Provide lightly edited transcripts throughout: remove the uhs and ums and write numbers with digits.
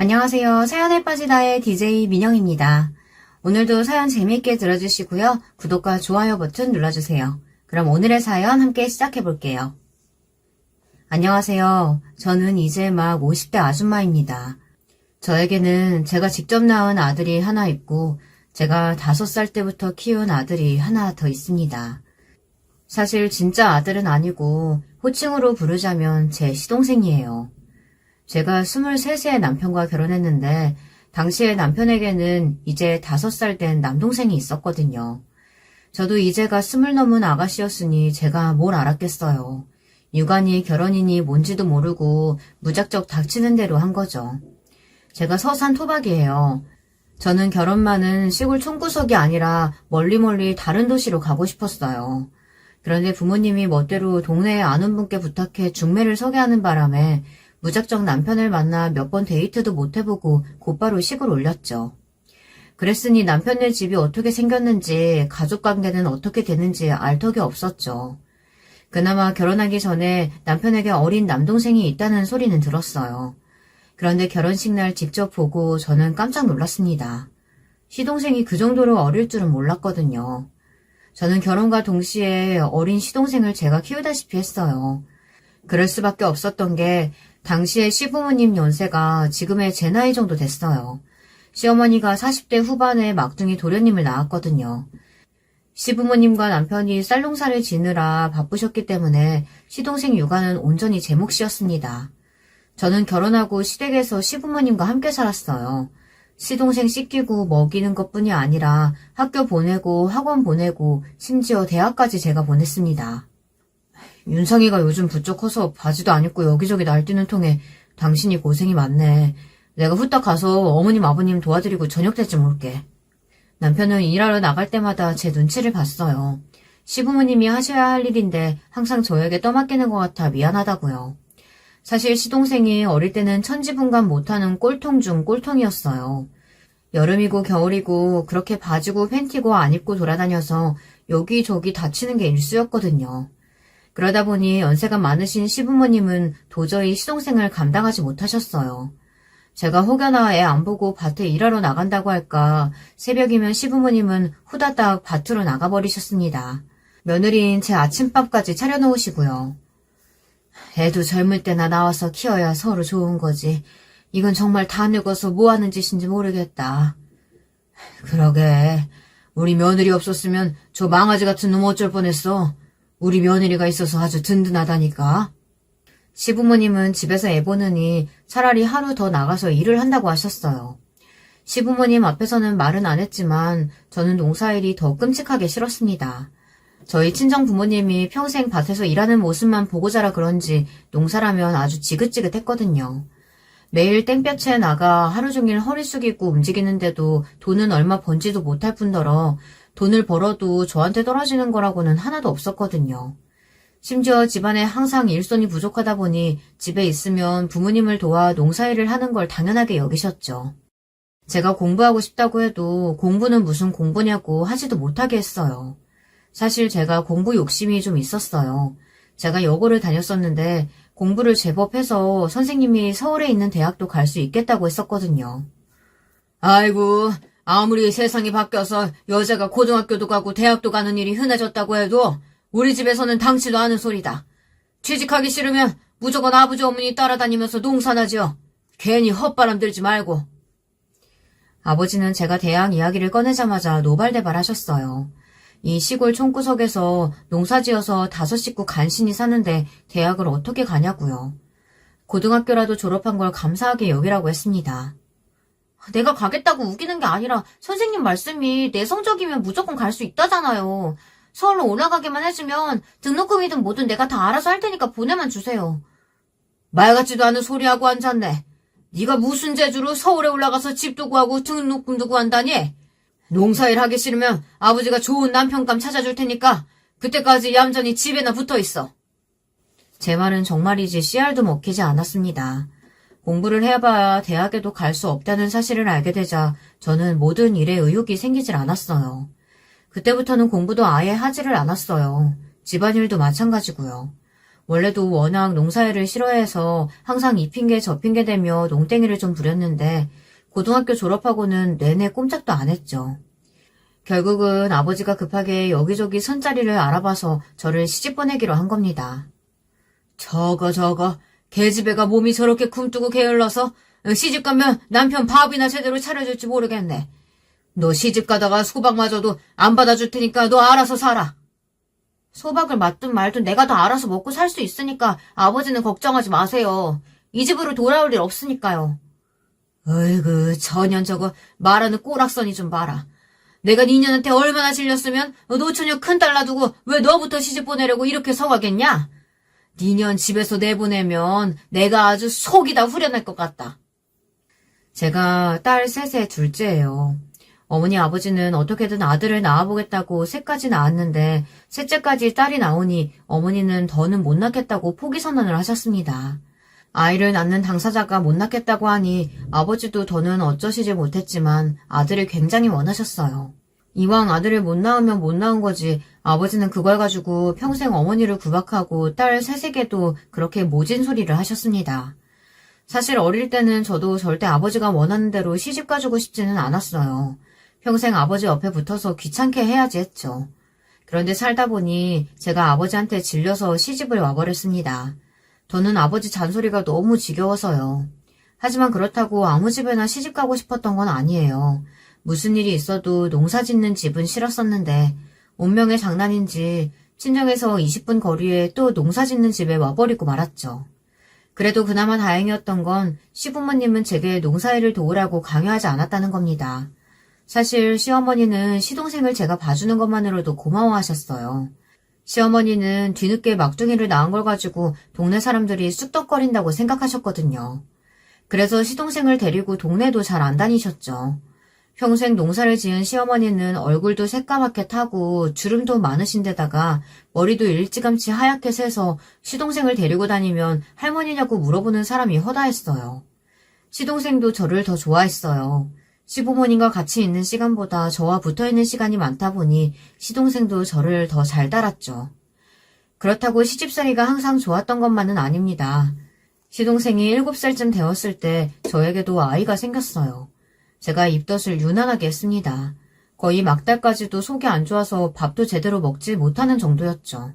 안녕하세요. 사연에 빠지다의 DJ 민영입니다. 오늘도 사연 재미있게 들어주시고요. 구독과 좋아요 버튼 눌러주세요. 그럼 오늘의 사연 함께 시작해볼게요. 안녕하세요. 저는 이제 막 50대 아줌마입니다. 저에게는 제가 직접 낳은 아들이 하나 있고 제가 5살 때부터 키운 아들이 하나 더 있습니다. 사실 진짜 아들은 아니고 호칭으로 부르자면 제 시동생이에요. 제가 23세에 남편과 결혼했는데 당시에 남편에게는 이제 5살 된 남동생이 있었거든요. 저도 이제가 20 넘은 아가씨였으니 제가 뭘 알았겠어요. 육아니 결혼이니 뭔지도 모르고 무작정 닥치는 대로 한 거죠. 제가 서산 토박이에요. 저는 결혼만은 시골 총구석이 아니라 멀리 다른 도시로 가고 싶었어요. 그런데 부모님이 멋대로 동네에 아는 분께 부탁해 중매를 서게 하는 바람에 무작정 남편을 만나 몇 번 데이트도 못 해보고 곧바로 시골 올렸죠. 그랬으니 남편네 집이 어떻게 생겼는지 가족관계는 어떻게 되는지 알 턱이 없었죠. 그나마 결혼하기 전에 남편에게 어린 남동생이 있다는 소리는 들었어요. 그런데 결혼식 날 직접 보고 저는 깜짝 놀랐습니다. 시동생이 그 정도로 어릴 줄은 몰랐거든요. 저는 결혼과 동시에 어린 시동생을 제가 키우다시피 했어요. 그럴 수밖에 없었던 게 당시에 시부모님 연세가 지금의 제 나이 정도 됐어요. 시어머니가 40대 후반에 막둥이 도련님을 낳았거든요. 시부모님과 남편이 쌀농사를 지느라 바쁘셨기 때문에 시동생 육아는 온전히 제 몫이었습니다. 저는 결혼하고 시댁에서 시부모님과 함께 살았어요. 시동생 씻기고 먹이는 것뿐이 아니라 학교 보내고 학원 보내고 심지어 대학까지 제가 보냈습니다. 윤상이가 요즘 부쩍 커서 바지도 안 입고 여기저기 날뛰는 통에 당신이 고생이 많네. 내가 후딱 가서 어머님 아버님 도와드리고 저녁 때쯤 올게. 남편은 일하러 나갈 때마다 제 눈치를 봤어요. 시부모님이 하셔야 할 일인데 항상 저에게 떠맡기는 것 같아 미안하다고요. 사실 시동생이 어릴 때는 천지분간 못하는 꼴통 중 꼴통이었어요. 여름이고 겨울이고 그렇게 바지고 팬티고 안 입고 돌아다녀서 여기저기 다치는 게 일쑤였거든요. 그러다 보니 연세가 많으신 시부모님은 도저히 시동생을 감당하지 못하셨어요. 제가 혹여나 애 안 보고 밭에 일하러 나간다고 할까 새벽이면 시부모님은 후다닥 밭으로 나가버리셨습니다. 며느리인 제 아침밥까지 차려놓으시고요. 애도 젊을 때나 나와서 키워야 서로 좋은 거지. 이건 정말 다 늙어서 뭐하는 짓인지 모르겠다. 그러게. 우리 며느리 없었으면 저 망아지 같은 놈 어쩔 뻔했어. 우리 며느리가 있어서 아주 든든하다니까. 시부모님은 집에서 애 보느니 차라리 하루 더 나가서 일을 한다고 하셨어요. 시부모님 앞에서는 말은 안 했지만 저는 농사일이 더 끔찍하게 싫었습니다. 저희 친정 부모님이 평생 밭에서 일하는 모습만 보고 자라 그런지 농사라면 아주 지긋지긋했거든요. 매일 땡볕에 나가 하루 종일 허리 숙이고 움직이는데도 돈은 얼마 번지도 못할 뿐더러 돈을 벌어도 저한테 떨어지는 거라고는 하나도 없었거든요. 심지어 집안에 항상 일손이 부족하다 보니 집에 있으면 부모님을 도와 농사일을 하는 걸 당연하게 여기셨죠. 제가 공부하고 싶다고 해도 공부는 무슨 공부냐고 하지도 못하게 했어요. 사실 제가 공부 욕심이 좀 있었어요. 제가 여고를 다녔었는데 공부를 제법 해서 선생님이 서울에 있는 대학도 갈 수 있겠다고 했었거든요. 아이고, 아무리 세상이 바뀌어서 여자가 고등학교도 가고 대학도 가는 일이 흔해졌다고 해도 우리 집에서는 당치도 않은 소리다. 취직하기 싫으면 무조건 아버지 어머니 따라다니면서 농사나 지어. 괜히 헛바람 들지 말고. 아버지는 제가 대학 이야기를 꺼내자마자 노발대발하셨어요. 이 시골 총구석에서 농사지어서 5 식구 간신히 사는데 대학을 어떻게 가냐고요. 고등학교라도 졸업한 걸 감사하게 여기라고 했습니다. 내가 가겠다고 우기는 게 아니라 선생님 말씀이 내 성적이면 무조건 갈 수 있다잖아요. 서울로 올라가게만 해주면 등록금이든 뭐든 내가 다 알아서 할 테니까 보내만 주세요. 말 같지도 않은 소리하고 앉았네. 네가 무슨 재주로 서울에 올라가서 집도 구하고 등록금도 구한다니? 농사일 하기 싫으면 아버지가 좋은 남편감 찾아줄 테니까 그때까지 얌전히 집에나 붙어있어. 제 말은 정말이지 씨알도 먹히지 않았습니다. 공부를 해봐야 대학에도 갈 수 없다는 사실을 알게 되자 저는 모든 일에 의욕이 생기질 않았어요. 그때부터는 공부도 아예 하지를 않았어요. 집안일도 마찬가지고요. 원래도 워낙 농사일을 싫어해서 항상 이 핑계 저 핑계 대며 농땡이를 좀 부렸는데 고등학교 졸업하고는 내내 꼼짝도 안 했죠. 결국은 아버지가 급하게 여기저기 선자리를 알아봐서 저를 시집 보내기로 한 겁니다. 저거 계집애가 몸이 저렇게 굼뜨고 게을러서 시집 가면 남편 밥이나 제대로 차려줄지 모르겠네. 너 시집 가다가 소박마저도 안 받아줄 테니까 너 알아서 살아. 소박을 맞든 말든 내가 다 알아서 먹고 살 수 있으니까 아버지는 걱정하지 마세요. 이 집으로 돌아올 일 없으니까요. 어이구 전년 저거 말하는 꼬락서니 좀 봐라. 내가 니년한테 얼마나 질렸으면 노처녀 큰딸 놔두고 왜 너부터 시집 보내려고 이렇게 서가겠냐? 니년 집에서 내보내면 내가 아주 속이 다 후련할 것 같다. 제가 딸 셋의 둘째예요. 어머니 아버지는 어떻게든 아들을 낳아보겠다고 셋까지 낳았는데 셋째까지 딸이 나오니 어머니는 더는 못 낳겠다고 포기 선언을 하셨습니다. 아이를 낳는 당사자가 못 낳겠다고 하니 아버지도 더는 어쩌시지 못했지만 아들을 굉장히 원하셨어요. 이왕 아들을 못 낳으면 못 낳은 거지 아버지는 그걸 가지고 평생 어머니를 구박하고 딸 셋에게도 그렇게 모진 소리를 하셨습니다. 사실 어릴 때는 저도 절대 아버지가 원하는 대로 시집 가주고 싶지는 않았어요. 평생 아버지 옆에 붙어서 귀찮게 해야지 했죠. 그런데 살다 보니 제가 아버지한테 질려서 시집을 와버렸습니다. 저는 아버지 잔소리가 너무 지겨워서요. 하지만 그렇다고 아무 집에나 시집 가고 싶었던 건 아니에요. 무슨 일이 있어도 농사 짓는 집은 싫었었는데 운명의 장난인지 친정에서 20분 거리에 또 농사 짓는 집에 와버리고 말았죠. 그래도 그나마 다행이었던 건 시부모님은 제게 농사일을 도우라고 강요하지 않았다는 겁니다. 사실 시어머니는 시동생을 제가 봐주는 것만으로도 고마워하셨어요. 시어머니는 뒤늦게 막둥이를 낳은 걸 가지고 동네 사람들이 쑥덕거린다고 생각하셨거든요. 그래서 시동생을 데리고 동네도 잘 안 다니셨죠. 평생 농사를 지은 시어머니는 얼굴도 새까맣게 타고 주름도 많으신 데다가 머리도 일찌감치 하얗게 새서 시동생을 데리고 다니면 할머니냐고 물어보는 사람이 허다했어요. 시동생도 저를 더 좋아했어요. 시부모님과 같이 있는 시간보다 저와 붙어있는 시간이 많다 보니 시동생도 저를 더 잘 따랐죠. 그렇다고 시집살이가 항상 좋았던 것만은 아닙니다. 시동생이 7살쯤 되었을 때 저에게도 아이가 생겼어요. 제가 입덧을 유난하게 했습니다. 거의 막달까지도 속이 안 좋아서 밥도 제대로 먹지 못하는 정도였죠.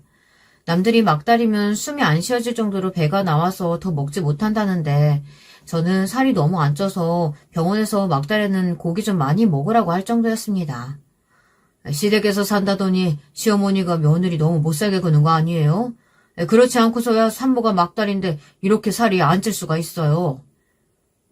남들이 막달이면 숨이 안 쉬어질 정도로 배가 나와서 더 먹지 못한다는데 저는 살이 너무 안 쪄서 병원에서 막달에는 고기 좀 많이 먹으라고 할 정도였습니다. 시댁에서 산다더니 시어머니가 며느리 너무 못살게 구는 거 아니에요? 그렇지 않고서야 산모가 막달인데 이렇게 살이 안 찔 수가 있어요.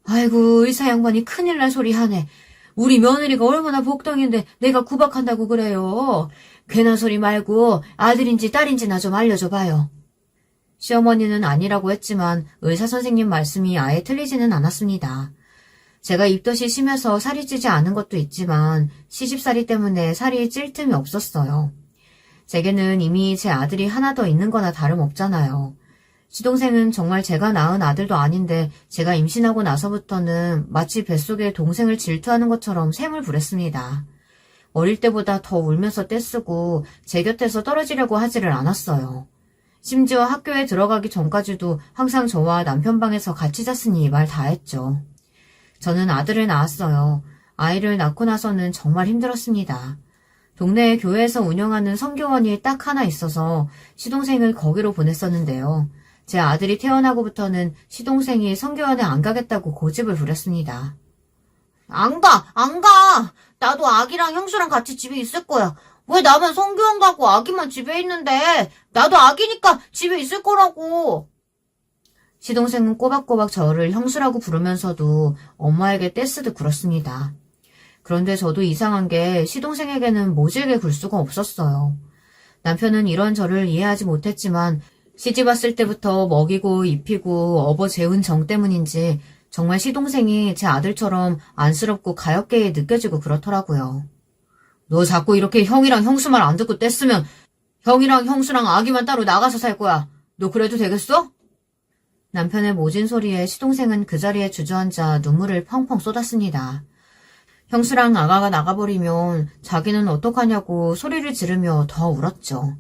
아이고 의사 양반이 큰일 날 소리 하네. 우리 며느리가 얼마나 복덩인데 내가 구박한다고 그래요. 괜한 소리 말고 아들인지 딸인지나 좀 알려줘 봐요. 시어머니는 아니라고 했지만 의사 선생님 말씀이 아예 틀리지는 않았습니다. 제가 입덧이 심해서 살이 찌지 않은 것도 있지만 시집살이 때문에 살이 찔 틈이 없었어요. 제게는 이미 제 아들이 하나 더 있는 거나 다름없잖아요. 시동생은 정말 제가 낳은 아들도 아닌데 제가 임신하고 나서부터는 마치 뱃속에 동생을 질투하는 것처럼 샘을 부렸습니다. 어릴 때보다 더 울면서 떼쓰고 제 곁에서 떨어지려고 하지를 않았어요. 심지어 학교에 들어가기 전까지도 항상 저와 남편 방에서 같이 잤으니 말 다 했죠. 저는 아들을 낳았어요. 아이를 낳고 나서는 정말 힘들었습니다. 동네에 교회에서 운영하는 선교원이 딱 하나 있어서 시동생을 거기로 보냈었는데요. 제 아들이 태어나고부터는 시동생이 선교원에 안 가겠다고 고집을 부렸습니다. 안 가! 나도 아기랑 형수랑 같이 집에 있을 거야. 왜 나만 선교원 가고 아기만 집에 있는데? 나도 아기니까 집에 있을 거라고. 시동생은 꼬박꼬박 저를 형수라고 부르면서도 엄마에게 떼쓰듯 굴었습니다. 그런데 저도 이상한 게 시동생에게는 모질게 굴 수가 없었어요. 남편은 이런 저를 이해하지 못했지만 시집 왔을 때부터 먹이고 입히고 업어 재운 정 때문인지 정말 시동생이 제 아들처럼 안쓰럽고 가엾게 느껴지고 그렇더라고요. 너 자꾸 이렇게 형이랑 형수 말 안 듣고 떼쓰면 형이랑 형수랑 아기만 따로 나가서 살 거야. 너 그래도 되겠어? 남편의 모진 소리에 시동생은 그 자리에 주저앉아 눈물을 펑펑 쏟았습니다. 형수랑 아가가 나가버리면 자기는 어떡하냐고 소리를 지르며 더 울었죠.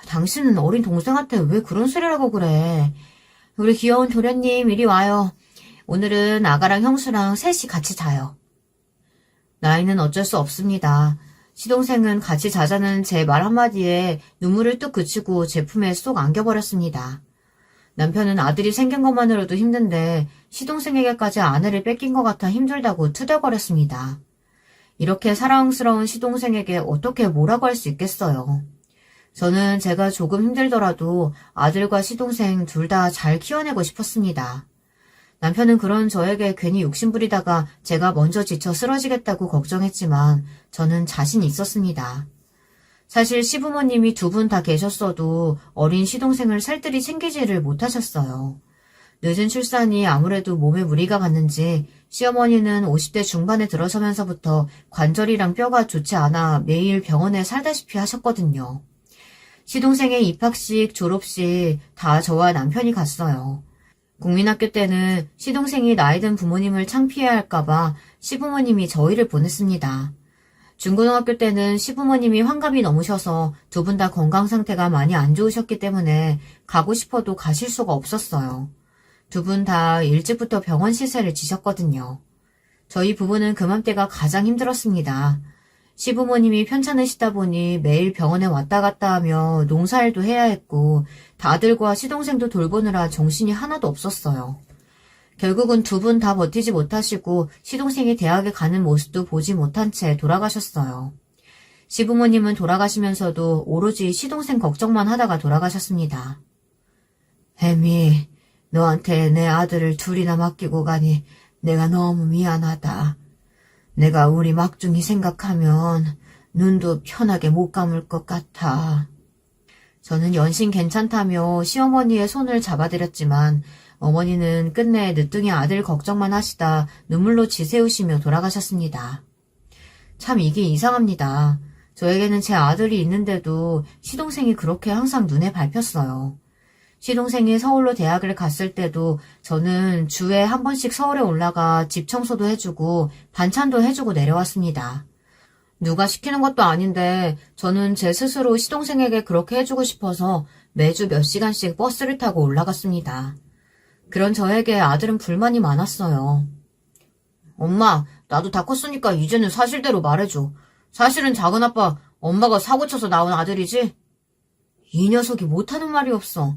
당신은 어린 동생한테 왜 그런 소리를 하고 그래? 우리 귀여운 도련님 이리 와요. 오늘은 아가랑 형수랑 셋이 같이 자요. 나이는 어쩔 수 없습니다. 시동생은 같이 자자는 제 말 한마디에 눈물을 뚝 그치고 제 품에 쏙 안겨버렸습니다. 남편은 아들이 생긴 것만으로도 힘든데 시동생에게까지 아내를 뺏긴 것 같아 힘들다고 투덜거렸습니다. 이렇게 사랑스러운 시동생에게 어떻게 뭐라고 할 수 있겠어요. 저는 제가 조금 힘들더라도 아들과 시동생 둘 다 잘 키워내고 싶었습니다. 남편은 그런 저에게 괜히 욕심부리다가 제가 먼저 지쳐 쓰러지겠다고 걱정했지만 저는 자신이 있었습니다. 사실 시부모님이 두 분 다 계셨어도 어린 시동생을 살뜰히 챙기지를 못하셨어요. 늦은 출산이 아무래도 몸에 무리가 갔는지 시어머니는 50대 중반에 들어서면서부터 관절이랑 뼈가 좋지 않아 매일 병원에 살다시피 하셨거든요. 시동생의 입학식, 졸업식 다 저와 남편이 갔어요. 국민학교 때는 시동생이 나이든 부모님을 창피해야 할까봐 시부모님이 저희를 보냈습니다. 중고등학교 때는 시부모님이 환갑이 넘으셔서 두 분 다 건강 상태가 많이 안 좋으셨기 때문에 가고 싶어도 가실 수가 없었어요. 두 분 다 일찍부터 병원 시세를 지셨거든요. 저희 부부는 그맘때가 가장 힘들었습니다. 시부모님이 편찮으시다 보니 매일 병원에 왔다 갔다 하며 농사일도 해야 했고 아들과 시동생도 돌보느라 정신이 하나도 없었어요. 결국은 두 분 다 버티지 못하시고 시동생이 대학에 가는 모습도 보지 못한 채 돌아가셨어요. 시부모님은 돌아가시면서도 오로지 시동생 걱정만 하다가 돌아가셨습니다. 혜미, 너한테 내 아들을 둘이나 맡기고 가니 내가 너무 미안하다. 내가 우리 막둥이 생각하면 눈도 편하게 못 감을 것 같아. 저는 연신 괜찮다며 시어머니의 손을 잡아드렸지만 어머니는 끝내 늦둥이 아들 걱정만 하시다 눈물로 지새우시며 돌아가셨습니다. 참 이게 이상합니다. 저에게는 제 아들이 있는데도 시동생이 그렇게 항상 눈에 밟혔어요. 시동생이 서울로 대학을 갔을 때도 저는 주에 한 번씩 서울에 올라가 집 청소도 해주고 반찬도 해주고 내려왔습니다. 누가 시키는 것도 아닌데 저는 제 스스로 시동생에게 그렇게 해주고 싶어서 매주 몇 시간씩 버스를 타고 올라갔습니다. 그런 저에게 아들은 불만이 많았어요. 엄마, 나도 다 컸으니까 이제는 사실대로 말해줘. 사실은 작은아빠, 엄마가 사고쳐서 나온 아들이지? 이 녀석이 못하는 말이 없어.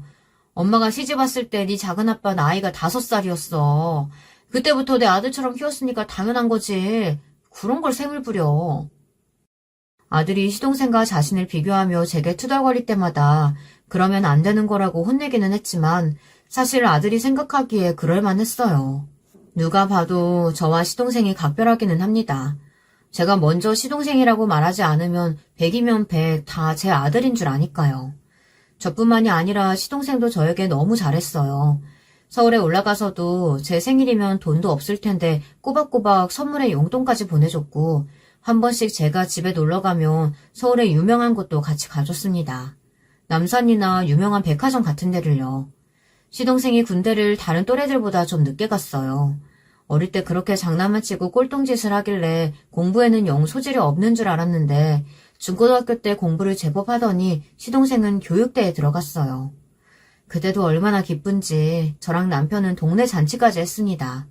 엄마가 시집왔을 때 네 작은아빠 나이가 5살이었어. 그때부터 내 아들처럼 키웠으니까 당연한 거지. 그런 걸 셈을 부려. 아들이 시동생과 자신을 비교하며 제게 투덜거릴 때마다 그러면 안 되는 거라고 혼내기는 했지만 사실 아들이 생각하기에 그럴만했어요. 누가 봐도 저와 시동생이 각별하기는 합니다. 제가 먼저 시동생이라고 말하지 않으면 100이면 100 다 제 아들인 줄 아니까요. 저뿐만이 아니라 시동생도 저에게 너무 잘했어요. 서울에 올라가서도 제 생일이면 돈도 없을 텐데 꼬박꼬박 선물에 용돈까지 보내줬고 한 번씩 제가 집에 놀러가면 서울에 유명한 곳도 같이 가줬습니다. 남산이나 유명한 백화점 같은 데를요. 시동생이 군대를 다른 또래들보다 좀 늦게 갔어요. 어릴 때 그렇게 장난만 치고 꼴통짓을 하길래 공부에는 영 소질이 없는 줄 알았는데 중고등학교 때 공부를 제법 하더니 시동생은 교육대에 들어갔어요. 그때도 얼마나 기쁜지 저랑 남편은 동네 잔치까지 했습니다.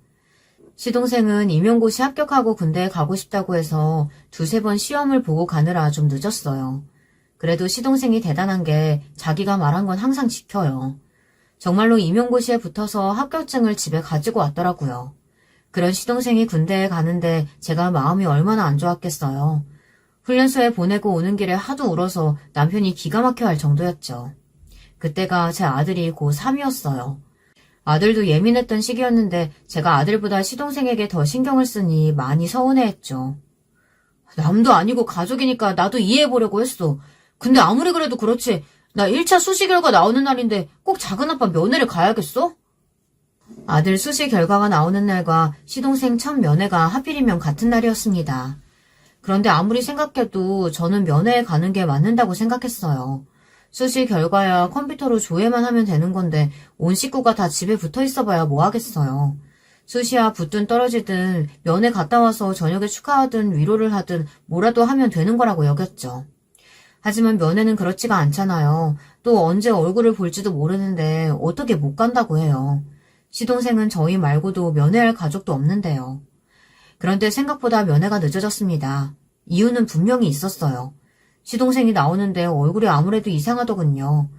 시동생은 임용고시 합격하고 군대에 가고 싶다고 해서 2-3번 시험을 보고 가느라 좀 늦었어요. 그래도 시동생이 대단한 게 자기가 말한 건 항상 지켜요. 정말로 임용고시에 붙어서 합격증을 집에 가지고 왔더라고요. 그런 시동생이 군대에 가는데 제가 마음이 얼마나 안 좋았겠어요. 훈련소에 보내고 오는 길에 하도 울어서 남편이 기가 막혀 할 정도였죠. 그때가 제 아들이 고3이었어요. 아들도 예민했던 시기였는데 제가 아들보다 시동생에게 더 신경을 쓰니 많이 서운해했죠. 남도 아니고 가족이니까 나도 이해해보려고 했어. 근데 아무리 그래도 그렇지 나 1차 수시 결과 나오는 날인데 꼭 작은아빠 면회를 가야겠어? 아들 수시 결과가 나오는 날과 시동생 첫 면회가 하필이면 같은 날이었습니다. 그런데 아무리 생각해도 저는 면회에 가는 게 맞는다고 생각했어요. 수시 결과야 컴퓨터로 조회만 하면 되는 건데 온 식구가 다 집에 붙어 있어봐야 뭐 하겠어요. 수시야 붙든 떨어지든 면회 갔다 와서 저녁에 축하하든 위로를 하든 뭐라도 하면 되는 거라고 여겼죠. 하지만 면회는 그렇지가 않잖아요. 또 언제 얼굴을 볼지도 모르는데 어떻게 못 간다고 해요. 시동생은 저희 말고도 면회할 가족도 없는데요. 그런데 생각보다 면회가 늦어졌습니다. 이유는 분명히 있었어요. 시동생이 나오는데 얼굴이 아무래도 이상하더군요.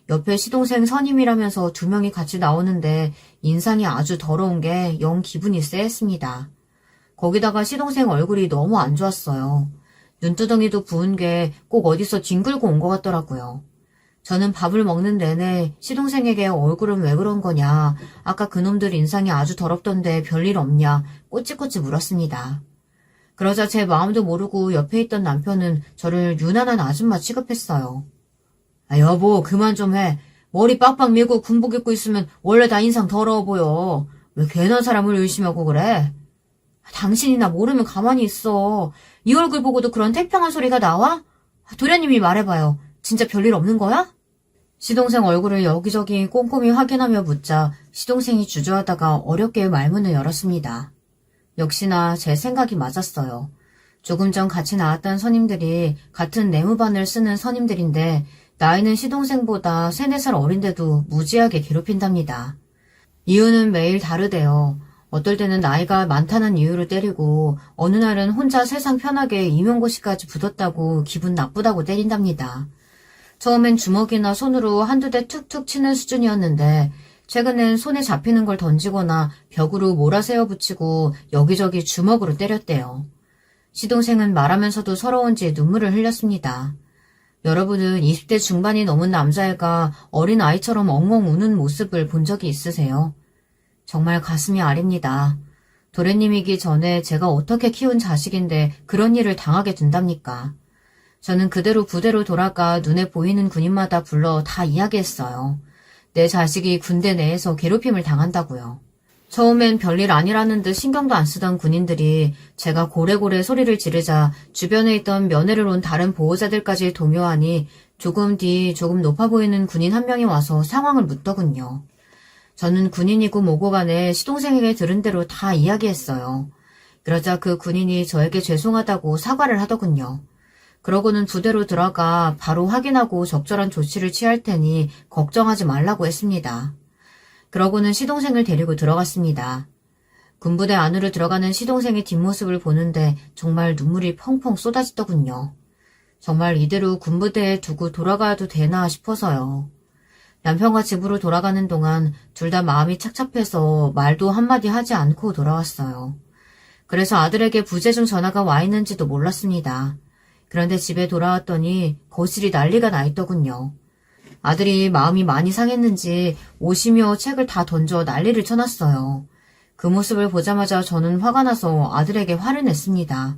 옆에 시동생 선임이라면서 두 명이 같이 나오는데 인상이 아주 더러운 게 영 기분이 쎄했습니다. 거기다가 시동생 얼굴이 너무 안 좋았어요. 눈두덩이도 부은 게 꼭 어디서 뒹굴고 온 것 같더라고요. 저는 밥을 먹는 내내 시동생에게 얼굴은 왜 그런 거냐, 아까 그놈들 인상이 아주 더럽던데 별일 없냐 꼬치꼬치 물었습니다. 그러자 제 마음도 모르고 옆에 있던 남편은 저를 유난한 아줌마 취급했어요. 여보 그만 좀 해. 머리 빡빡 밀고 군복 입고 있으면 원래 다 인상 더러워 보여. 왜 괜한 사람을 의심하고 그래? 당신이나 모르면 가만히 있어. 이 얼굴 보고도 그런 태평한 소리가 나와? 도련님이 말해봐요. 진짜 별일 없는 거야? 시동생 얼굴을 여기저기 꼼꼼히 확인하며 묻자 시동생이 주저하다가 어렵게 말문을 열었습니다. 역시나 제 생각이 맞았어요. 조금 전 같이 나왔던 선임들이 같은 내무반을 쓰는 선임들인데 나이는 시동생보다 3, 4살 어린데도 무지하게 괴롭힌답니다. 이유는 매일 다르대요. 어떨 때는 나이가 많다는 이유로 때리고 어느 날은 혼자 세상 편하게 임용고시까지 붙었다고 기분 나쁘다고 때린답니다. 처음엔 주먹이나 손으로 한두 대 툭툭 치는 수준이었는데 최근엔 손에 잡히는 걸 던지거나 벽으로 몰아세워 붙이고 여기저기 주먹으로 때렸대요. 시동생은 말하면서도 서러운지 눈물을 흘렸습니다. 여러분은 20대 중반이 넘은 남자애가 어린 아이처럼 엉엉 우는 모습을 본 적이 있으세요? 정말 가슴이 아립니다. 도련님이기 전에 제가 어떻게 키운 자식인데 그런 일을 당하게 된답니까? 저는 그대로 부대로 돌아가 눈에 보이는 군인마다 불러 다 이야기했어요. 내 자식이 군대 내에서 괴롭힘을 당한다고요. 처음엔 별일 아니라는 듯 신경도 안 쓰던 군인들이 제가 고래고래 소리를 지르자 주변에 있던 면회를 온 다른 보호자들까지 동요하니 조금 뒤 조금 높아 보이는 군인 한 명이 와서 상황을 묻더군요. 저는 군인이고 뭐고 간에 시동생에게 들은 대로 다 이야기했어요. 그러자 그 군인이 저에게 죄송하다고 사과를 하더군요. 그러고는 부대로 들어가 바로 확인하고 적절한 조치를 취할 테니 걱정하지 말라고 했습니다. 그러고는 시동생을 데리고 들어갔습니다. 군부대 안으로 들어가는 시동생의 뒷모습을 보는데 정말 눈물이 펑펑 쏟아지더군요. 정말 이대로 군부대에 두고 돌아가도 되나 싶어서요. 남편과 집으로 돌아가는 동안 둘 다 마음이 착잡해서 말도 한마디 하지 않고 돌아왔어요. 그래서 아들에게 부재중 전화가 와 있는지도 몰랐습니다. 그런데 집에 돌아왔더니 거실이 난리가 나 있더군요. 아들이 마음이 많이 상했는지 옷이며 책을 다 던져 난리를 쳐놨어요. 그 모습을 보자마자 저는 화가 나서 아들에게 화를 냈습니다.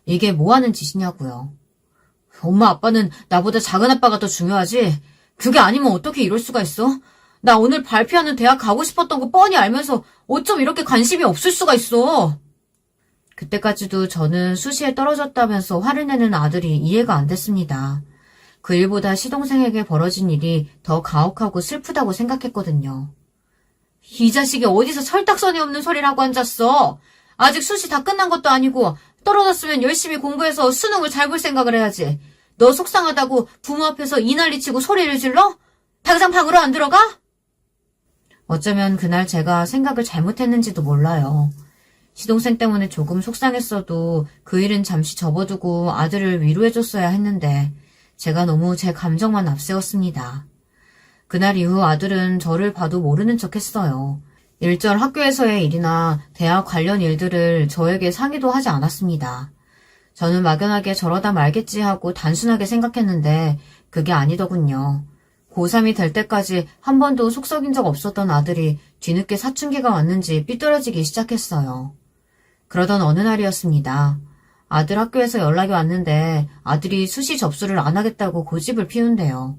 이게 뭐 하는 짓이냐고요. 엄마 아빠는 나보다 작은 아빠가 더 중요하지? 그게 아니면 어떻게 이럴 수가 있어? 나 오늘 발표하는 대학 가고 싶었던 거 뻔히 알면서 어쩜 이렇게 관심이 없을 수가 있어? 그때까지도 저는 수시에 떨어졌다면서 화를 내는 아들이 이해가 안 됐습니다. 그 일보다 시동생에게 벌어진 일이 더 가혹하고 슬프다고 생각했거든요. 이 자식이 어디서 철딱서니 없는 소리를 하고 앉았어. 아직 수시 다 끝난 것도 아니고 떨어졌으면 열심히 공부해서 수능을 잘 볼 생각을 해야지. 너 속상하다고 부모 앞에서 이 난리치고 소리를 질러? 당장 방으로 안 들어가? 어쩌면 그날 제가 생각을 잘못했는지도 몰라요. 시동생 때문에 조금 속상했어도 그 일은 잠시 접어두고 아들을 위로해줬어야 했는데 제가 너무 제 감정만 앞세웠습니다. 그날 이후 아들은 저를 봐도 모르는 척했어요. 일절 학교에서의 일이나 대학 관련 일들을 저에게 상의도 하지 않았습니다. 저는 막연하게 저러다 말겠지 하고 단순하게 생각했는데 그게 아니더군요. 고3이 될 때까지 한 번도 속 썩인 적 없었던 아들이 뒤늦게 사춘기가 왔는지 삐뚤어지기 시작했어요. 그러던 어느 날이었습니다. 아들 학교에서 연락이 왔는데 아들이 수시 접수를 안 하겠다고 고집을 피운대요.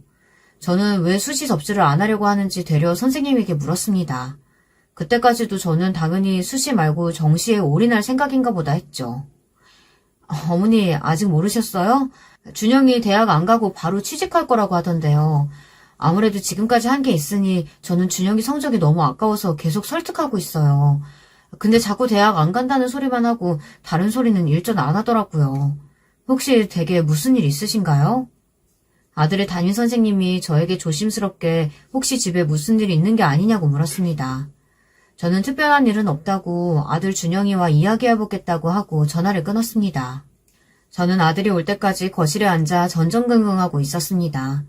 저는 왜 수시 접수를 안 하려고 하는지 되려 선생님에게 물었습니다. 그때까지도 저는 당연히 수시 말고 정시에 올인할 생각인가 보다 했죠. 어머니 아직 모르셨어요? 준영이 대학 안 가고 바로 취직할 거라고 하던데요. 아무래도 지금까지 한 게 있으니 저는 준영이 성적이 너무 아까워서 계속 설득하고 있어요. 근데 자꾸 대학 안 간다는 소리만 하고 다른 소리는 일전 안 하더라고요. 혹시 댁에 무슨 일 있으신가요? 아들의 담임선생님이 저에게 조심스럽게 혹시 집에 무슨 일이 있는 게 아니냐고 물었습니다. 저는 특별한 일은 없다고 아들 준영이와 이야기해보겠다고 하고 전화를 끊었습니다. 저는 아들이 올 때까지 거실에 앉아 전전긍긍하고 있었습니다.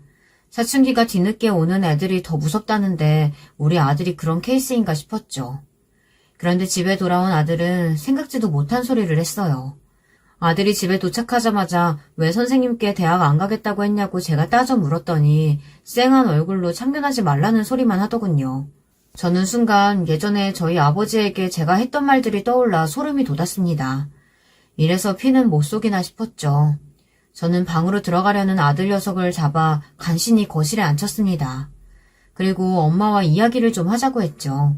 사춘기가 뒤늦게 오는 애들이 더 무섭다는데 우리 아들이 그런 케이스인가 싶었죠. 그런데 집에 돌아온 아들은 생각지도 못한 소리를 했어요. 아들이 집에 도착하자마자 왜 선생님께 대학 안 가겠다고 했냐고 제가 따져 물었더니 쌩한 얼굴로 참견하지 말라는 소리만 하더군요. 저는 순간 예전에 저희 아버지에게 제가 했던 말들이 떠올라 소름이 돋았습니다. 이래서 피는 못 속이나 싶었죠. 저는 방으로 들어가려는 아들 녀석을 잡아 간신히 거실에 앉혔습니다. 그리고 엄마와 이야기를 좀 하자고 했죠.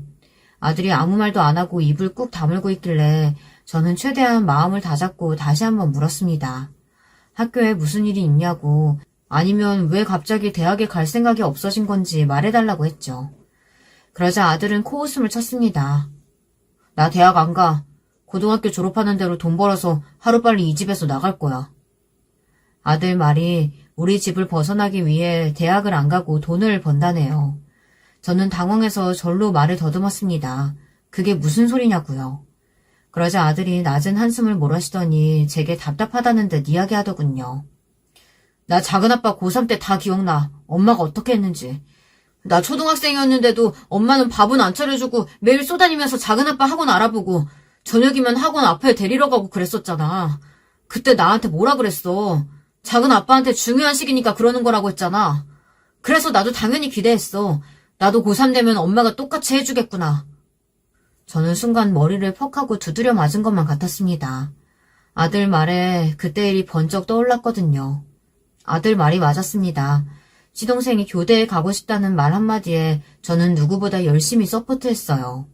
아들이 아무 말도 안 하고 입을 꾹 다물고 있길래 저는 최대한 마음을 다잡고 다시 한번 물었습니다. 학교에 무슨 일이 있냐고, 아니면 왜 갑자기 대학에 갈 생각이 없어진 건지 말해달라고 했죠. 그러자 아들은 코웃음을 쳤습니다. 나 대학 안 가. 고등학교 졸업하는 대로 돈 벌어서 하루빨리 이 집에서 나갈 거야. 아들 말이 우리 집을 벗어나기 위해 대학을 안 가고 돈을 번다네요. 저는 당황해서 절로 말을 더듬었습니다. 그게 무슨 소리냐고요. 그러자 아들이 낮은 한숨을 몰아쉬더니 제게 답답하다는 듯 이야기하더군요. 나 작은아빠 고3 때 다 기억나. 엄마가 어떻게 했는지. 나 초등학생이었는데도 엄마는 밥은 안 차려주고 매일 쏘다니면서 작은아빠 학원 알아보고 저녁이면 학원 앞에 데리러 가고 그랬었잖아. 그때 나한테 뭐라 그랬어. 작은아빠한테 중요한 시기니까 그러는 거라고 했잖아. 그래서 나도 당연히 기대했어. 나도 고3 되면 엄마가 똑같이 해주겠구나. 저는 순간 머리를 퍽 하고 두드려 맞은 것만 같았습니다. 아들 말에 그때 일이 번쩍 떠올랐거든요. 아들 말이 맞았습니다. 시동생이 교대에 가고 싶다는 말 한마디에 저는 누구보다 열심히 서포트했어요.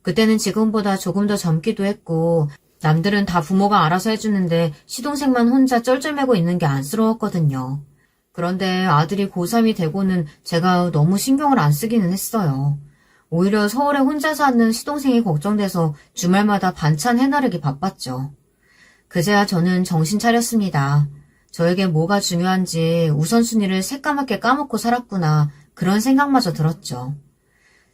그때는 지금보다 조금 더 젊기도 했고 남들은 다 부모가 알아서 해주는데 시동생만 혼자 쩔쩔매고 있는 게 안쓰러웠거든요. 그런데 아들이 고3이 되고는 제가 너무 신경을 안 쓰기는 했어요. 오히려 서울에 혼자 사는 시동생이 걱정돼서 주말마다 반찬 해나르기 바빴죠. 그제야 저는 정신 차렸습니다. 저에게 뭐가 중요한지 우선순위를 새까맣게 까먹고 살았구나 그런 생각마저 들었죠.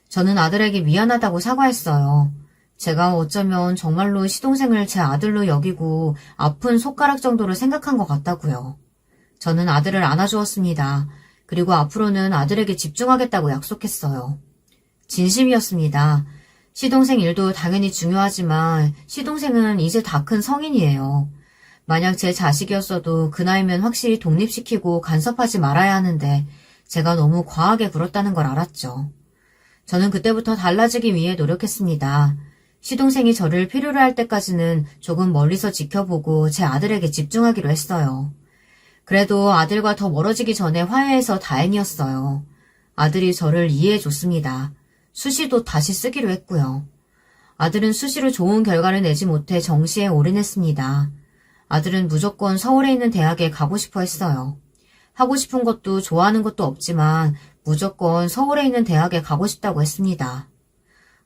저는 아들에게 미안하다고 사과했어요. 제가 어쩌면 정말로 시동생을 제 아들로 여기고 아픈 손가락 정도로 생각한 것 같다고요. 저는 아들을 안아주었습니다. 그리고 앞으로는 아들에게 집중하겠다고 약속했어요. 진심이었습니다. 시동생 일도 당연히 중요하지만 시동생은 이제 다 큰 성인이에요. 만약 제 자식이었어도 그 나이면 확실히 독립시키고 간섭하지 말아야 하는데 제가 너무 과하게 굴었다는 걸 알았죠. 저는 그때부터 달라지기 위해 노력했습니다. 시동생이 저를 필요로 할 때까지는 조금 멀리서 지켜보고 제 아들에게 집중하기로 했어요. 그래도 아들과 더 멀어지기 전에 화해해서 다행이었어요. 아들이 저를 이해해줬습니다. 수시도 다시 쓰기로 했고요. 아들은 수시로 좋은 결과를 내지 못해 정시에 올인했습니다. 아들은 무조건 서울에 있는 대학에 가고 싶어 했어요. 하고 싶은 것도 좋아하는 것도 없지만 무조건 서울에 있는 대학에 가고 싶다고 했습니다.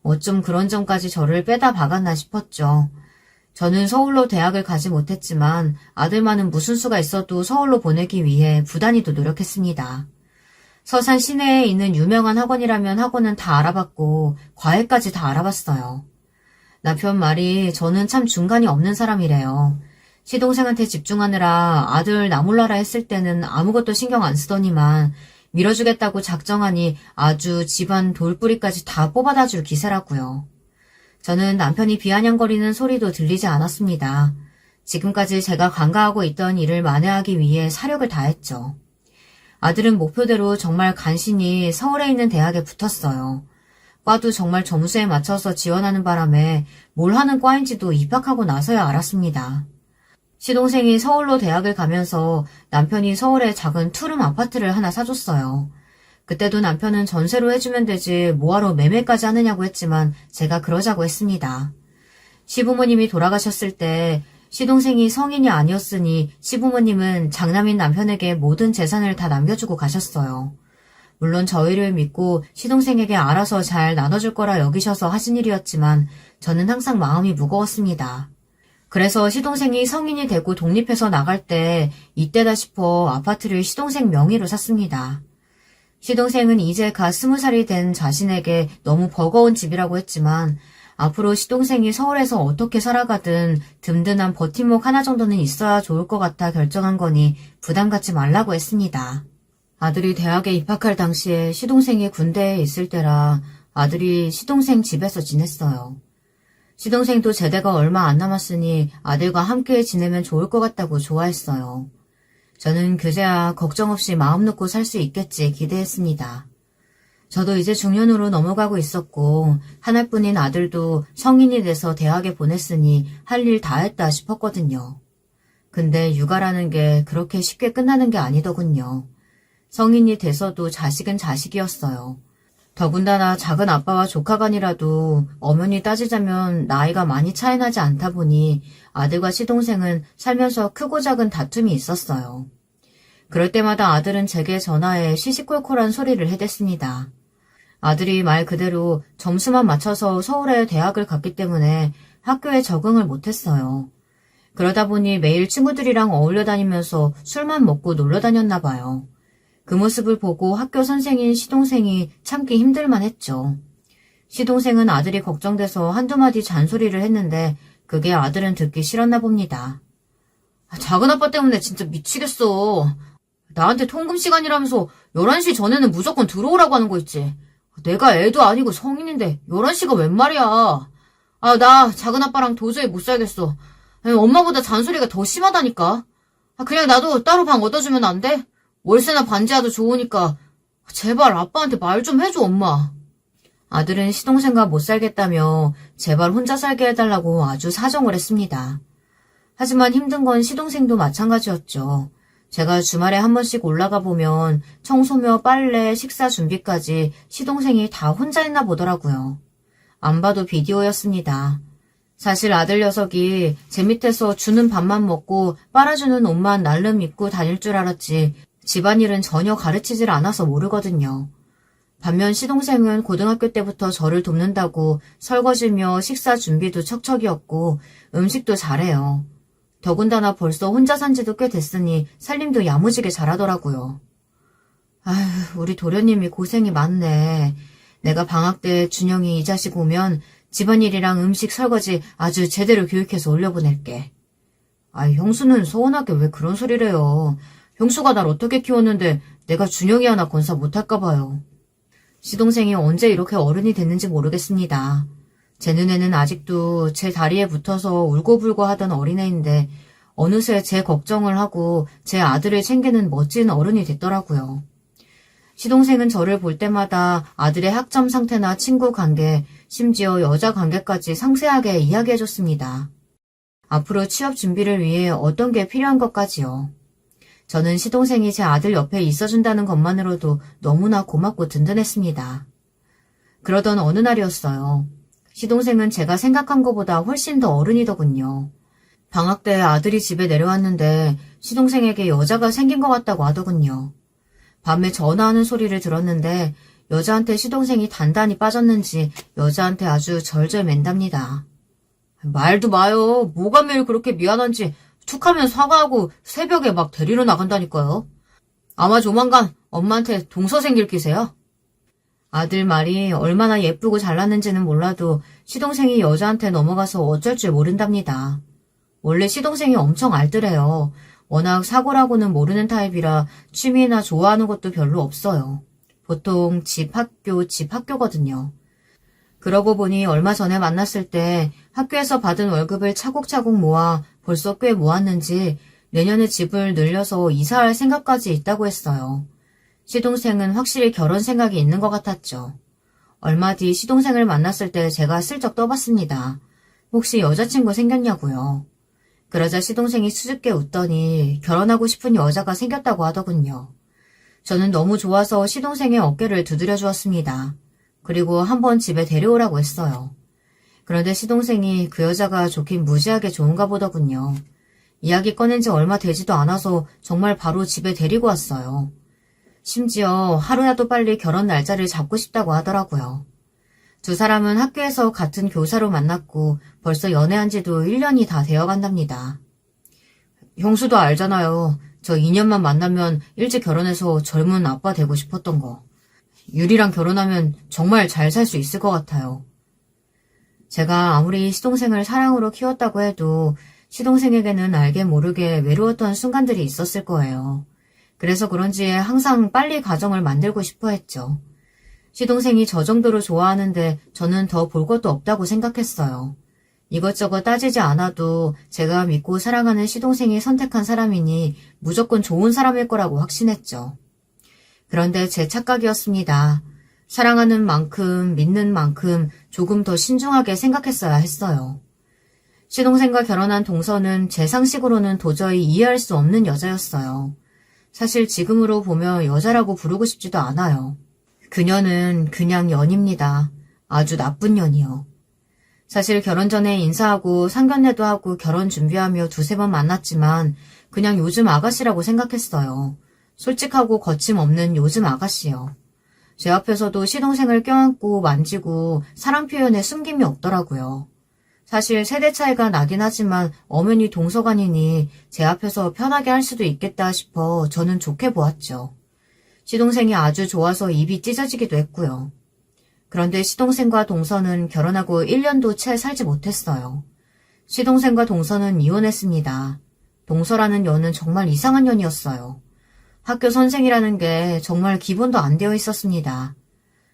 어쩜 그런 점까지 저를 빼다 박았나 싶었죠. 저는 서울로 대학을 가지 못했지만 아들만은 무슨 수가 있어도 서울로 보내기 위해 부단히도 노력했습니다. 서산 시내에 있는 유명한 학원이라면 학원은 다 알아봤고 과외까지 다 알아봤어요. 남편 말이 저는 참 중간이 없는 사람이래요. 시동생한테 집중하느라 아들 나 몰라라 했을 때는 아무것도 신경 안 쓰더니만 밀어주겠다고 작정하니 아주 집안 돌뿌리까지 다 뽑아다 줄 기세라고요. 저는 남편이 비아냥거리는 소리도 들리지 않았습니다. 지금까지 제가 관가하고 있던 일을 만회하기 위해 사력을 다했죠. 아들은 목표대로 정말 간신히 서울에 있는 대학에 붙었어요. 과도 정말 점수에 맞춰서 지원하는 바람에 뭘 하는 과인지도 입학하고 나서야 알았습니다. 시동생이 서울로 대학을 가면서 남편이 서울에 작은 투룸 아파트를 하나 사줬어요. 그때도 남편은 전세로 해주면 되지 뭐하러 매매까지 하느냐고 했지만 제가 그러자고 했습니다. 시부모님이 돌아가셨을 때 시동생이 성인이 아니었으니 시부모님은 장남인 남편에게 모든 재산을 다 남겨주고 가셨어요. 물론 저희를 믿고 시동생에게 알아서 잘 나눠줄 거라 여기셔서 하신 일이었지만 저는 항상 마음이 무거웠습니다. 그래서 시동생이 성인이 되고 독립해서 나갈 때 이때다 싶어 아파트를 시동생 명의로 샀습니다. 시동생은 이제 갓 20살이 된 자신에게 너무 버거운 집이라고 했지만 앞으로 시동생이 서울에서 어떻게 살아가든 든든한 버팀목 하나 정도는 있어야 좋을 것 같아 결정한 거니 부담 갖지 말라고 했습니다. 아들이 대학에 입학할 당시에 시동생이 군대에 있을 때라 아들이 시동생 집에서 지냈어요. 시동생도 제대가 얼마 안 남았으니 아들과 함께 지내면 좋을 것 같다고 좋아했어요. 저는 그제야 걱정 없이 마음 놓고 살 수 있겠지 기대했습니다. 저도 이제 중년으로 넘어가고 있었고 하나뿐인 아들도 성인이 돼서 대학에 보냈으니 할 일 다 했다 싶었거든요. 근데 육아라는 게 그렇게 쉽게 끝나는 게 아니더군요. 성인이 돼서도 자식은 자식이었어요. 더군다나 작은 아빠와 조카간이라도 엄연히 따지자면 나이가 많이 차이 나지 않다 보니 아들과 시동생은 살면서 크고 작은 다툼이 있었어요. 그럴 때마다 아들은 제게 전화해 시시콜콜한 소리를 해댔습니다. 아들이 말 그대로 점수만 맞춰서 서울에 대학을 갔기 때문에 학교에 적응을 못했어요. 그러다 보니 매일 친구들이랑 어울려 다니면서 술만 먹고 놀러 다녔나 봐요. 그 모습을 보고 학교 선생인 시동생이 참기 힘들만 했죠. 시동생은 아들이 걱정돼서 한두 마디 잔소리를 했는데 그게 아들은 듣기 싫었나 봅니다. 작은 아빠 때문에 진짜 미치겠어. 나한테 통금 시간이라면서 11시 전에는 무조건 들어오라고 하는 거 있지. 내가 애도 아니고 성인인데 11시가 웬 말이야. 나 작은 아빠랑 도저히 못 살겠어. 엄마보다 잔소리가 더 심하다니까. 그냥 나도 따로 방 얻어주면 안 돼? 월세나 반지하도 좋으니까 제발 아빠한테 말 좀 해줘 엄마. 아들은 시동생과 못 살겠다며 제발 혼자 살게 해달라고 아주 사정을 했습니다. 하지만 힘든 건 시동생도 마찬가지였죠. 제가 주말에 한 번씩 올라가 보면 청소며 빨래, 식사 준비까지 시동생이 다 혼자 했나 보더라고요. 안 봐도 비디오였습니다. 사실 아들 녀석이 제 밑에서 주는 밥만 먹고 빨아주는 옷만 날름 입고 다닐 줄 알았지 집안일은 전혀 가르치질 않아서 모르거든요. 반면 시동생은 고등학교 때부터 저를 돕는다고 설거지며 식사 준비도 척척이었고 음식도 잘해요. 더군다나 벌써 혼자 산 지도 꽤 됐으니 살림도 야무지게 잘하더라고요. 아휴, 우리 도련님이 고생이 많네. 내가 방학 때 준영이 이 자식 오면 집안일이랑 음식 설거지 아주 제대로 교육해서 올려보낼게. 형수는 서운하게 왜 그런 소리를 해요. 형수가 날 어떻게 키웠는데 내가 준영이 하나 건사 못할까 봐요. 시동생이 언제 이렇게 어른이 됐는지 모르겠습니다. 제 눈에는 아직도 제 다리에 붙어서 울고불고 하던 어린애인데 어느새 제 걱정을 하고 제 아들을 챙기는 멋진 어른이 됐더라고요. 시동생은 저를 볼 때마다 아들의 학점 상태나 친구 관계, 심지어 여자 관계까지 상세하게 이야기해줬습니다. 앞으로 취업 준비를 위해 어떤 게 필요한 것까지요. 저는 시동생이 제 아들 옆에 있어준다는 것만으로도 너무나 고맙고 든든했습니다. 그러던 어느 날이었어요. 시동생은 제가 생각한 것보다 훨씬 더 어른이더군요. 방학 때 아들이 집에 내려왔는데 시동생에게 여자가 생긴 것 같다고 하더군요. 밤에 전화하는 소리를 들었는데 여자한테 시동생이 단단히 빠졌는지 여자한테 아주 절절 맨답니다. 말도 마요. 뭐가 매일 그렇게 미안한지 툭하면 사과하고 새벽에 막 데리러 나간다니까요. 아마 조만간 엄마한테 동서 생길 기세요. 아들 말이 얼마나 예쁘고 잘났는지는 몰라도 시동생이 여자한테 넘어가서 어쩔 줄 모른답니다. 원래 시동생이 엄청 알뜰해요. 워낙 사고라고는 모르는 타입이라 취미나 좋아하는 것도 별로 없어요. 보통 집 학교거든요. 그러고 보니 얼마 전에 만났을 때 학교에서 받은 월급을 차곡차곡 모아 벌써 꽤 모았는지 내년에 집을 늘려서 이사할 생각까지 있다고 했어요. 시동생은 확실히 결혼 생각이 있는 것 같았죠. 얼마 뒤 시동생을 만났을 때 제가 슬쩍 떠봤습니다. 혹시 여자친구 생겼냐고요. 그러자 시동생이 수줍게 웃더니 결혼하고 싶은 여자가 생겼다고 하더군요. 저는 너무 좋아서 시동생의 어깨를 두드려 주었습니다. 그리고 한번 집에 데려오라고 했어요. 그런데 시동생이 그 여자가 좋긴 무지하게 좋은가 보더군요. 이야기 꺼낸 지 얼마 되지도 않아서 정말 바로 집에 데리고 왔어요. 심지어 하루라도 빨리 결혼 날짜를 잡고 싶다고 하더라고요. 두 사람은 학교에서 같은 교사로 만났고 벌써 연애한 지도 1년이 다 되어간답니다. 형수도 알잖아요. 저 2년만 만나면 일찍 결혼해서 젊은 아빠 되고 싶었던 거. 유리랑 결혼하면 정말 잘 살 수 있을 것 같아요. 제가 아무리 시동생을 사랑으로 키웠다고 해도 시동생에게는 알게 모르게 외로웠던 순간들이 있었을 거예요. 그래서 그런지 항상 빨리 가정을 만들고 싶어 했죠. 시동생이 저 정도로 좋아하는데 저는 더 볼 것도 없다고 생각했어요. 이것저것 따지지 않아도 제가 믿고 사랑하는 시동생이 선택한 사람이니 무조건 좋은 사람일 거라고 확신했죠. 그런데 제 착각이었습니다. 사랑하는 만큼, 믿는 만큼 조금 더 신중하게 생각했어야 했어요. 시동생과 결혼한 동서는 제 상식으로는 도저히 이해할 수 없는 여자였어요. 사실 지금으로 보면 여자라고 부르고 싶지도 않아요. 그녀는 그냥 년입니다. 아주 나쁜 년이요. 사실 결혼 전에 인사하고 상견례도 하고 결혼 준비하며 두세 번 만났지만 그냥 요즘 아가씨라고 생각했어요. 솔직하고 거침없는 요즘 아가씨요. 제 앞에서도 시동생을 껴안고 만지고 사랑 표현에 숨김이 없더라고요. 사실 세대 차이가 나긴 하지만 엄연히 동서간이니 제 앞에서 편하게 할 수도 있겠다 싶어 저는 좋게 보았죠. 시동생이 아주 좋아서 입이 찢어지기도 했고요. 그런데 시동생과 동서는 결혼하고 1년도 채 살지 못했어요. 시동생과 동서는 이혼했습니다. 동서라는 년은 정말 이상한 년이었어요. 학교 선생이라는 게 정말 기본도 안 되어 있었습니다.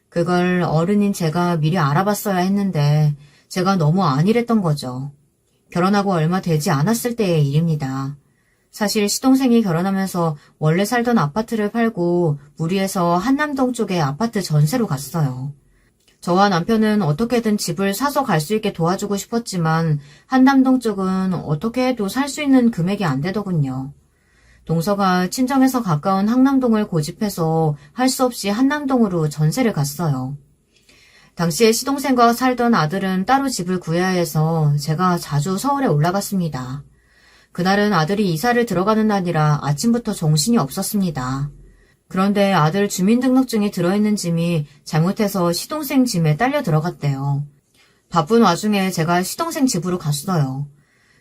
그걸 어른인 제가 미리 알아봤어야 했는데 제가 너무 안일했던 거죠. 결혼하고 얼마 되지 않았을 때의 일입니다. 사실 시동생이 결혼하면서 원래 살던 아파트를 팔고 무리해서 한남동 쪽에 아파트 전세로 갔어요. 저와 남편은 어떻게든 집을 사서 갈 수 있게 도와주고 싶었지만 한남동 쪽은 어떻게 해도 살 수 있는 금액이 안 되더군요. 동서가 친정에서 가까운 한남동을 고집해서 할 수 없이 한남동으로 전세를 갔어요. 당시에 시동생과 살던 아들은 따로 집을 구해야 해서 제가 자주 서울에 올라갔습니다. 그날은 아들이 이사를 들어가는 날이라 아침부터 정신이 없었습니다. 그런데 아들 주민등록증이 들어있는 짐이 잘못해서 시동생 짐에 딸려 들어갔대요. 바쁜 와중에 제가 시동생 집으로 갔어요.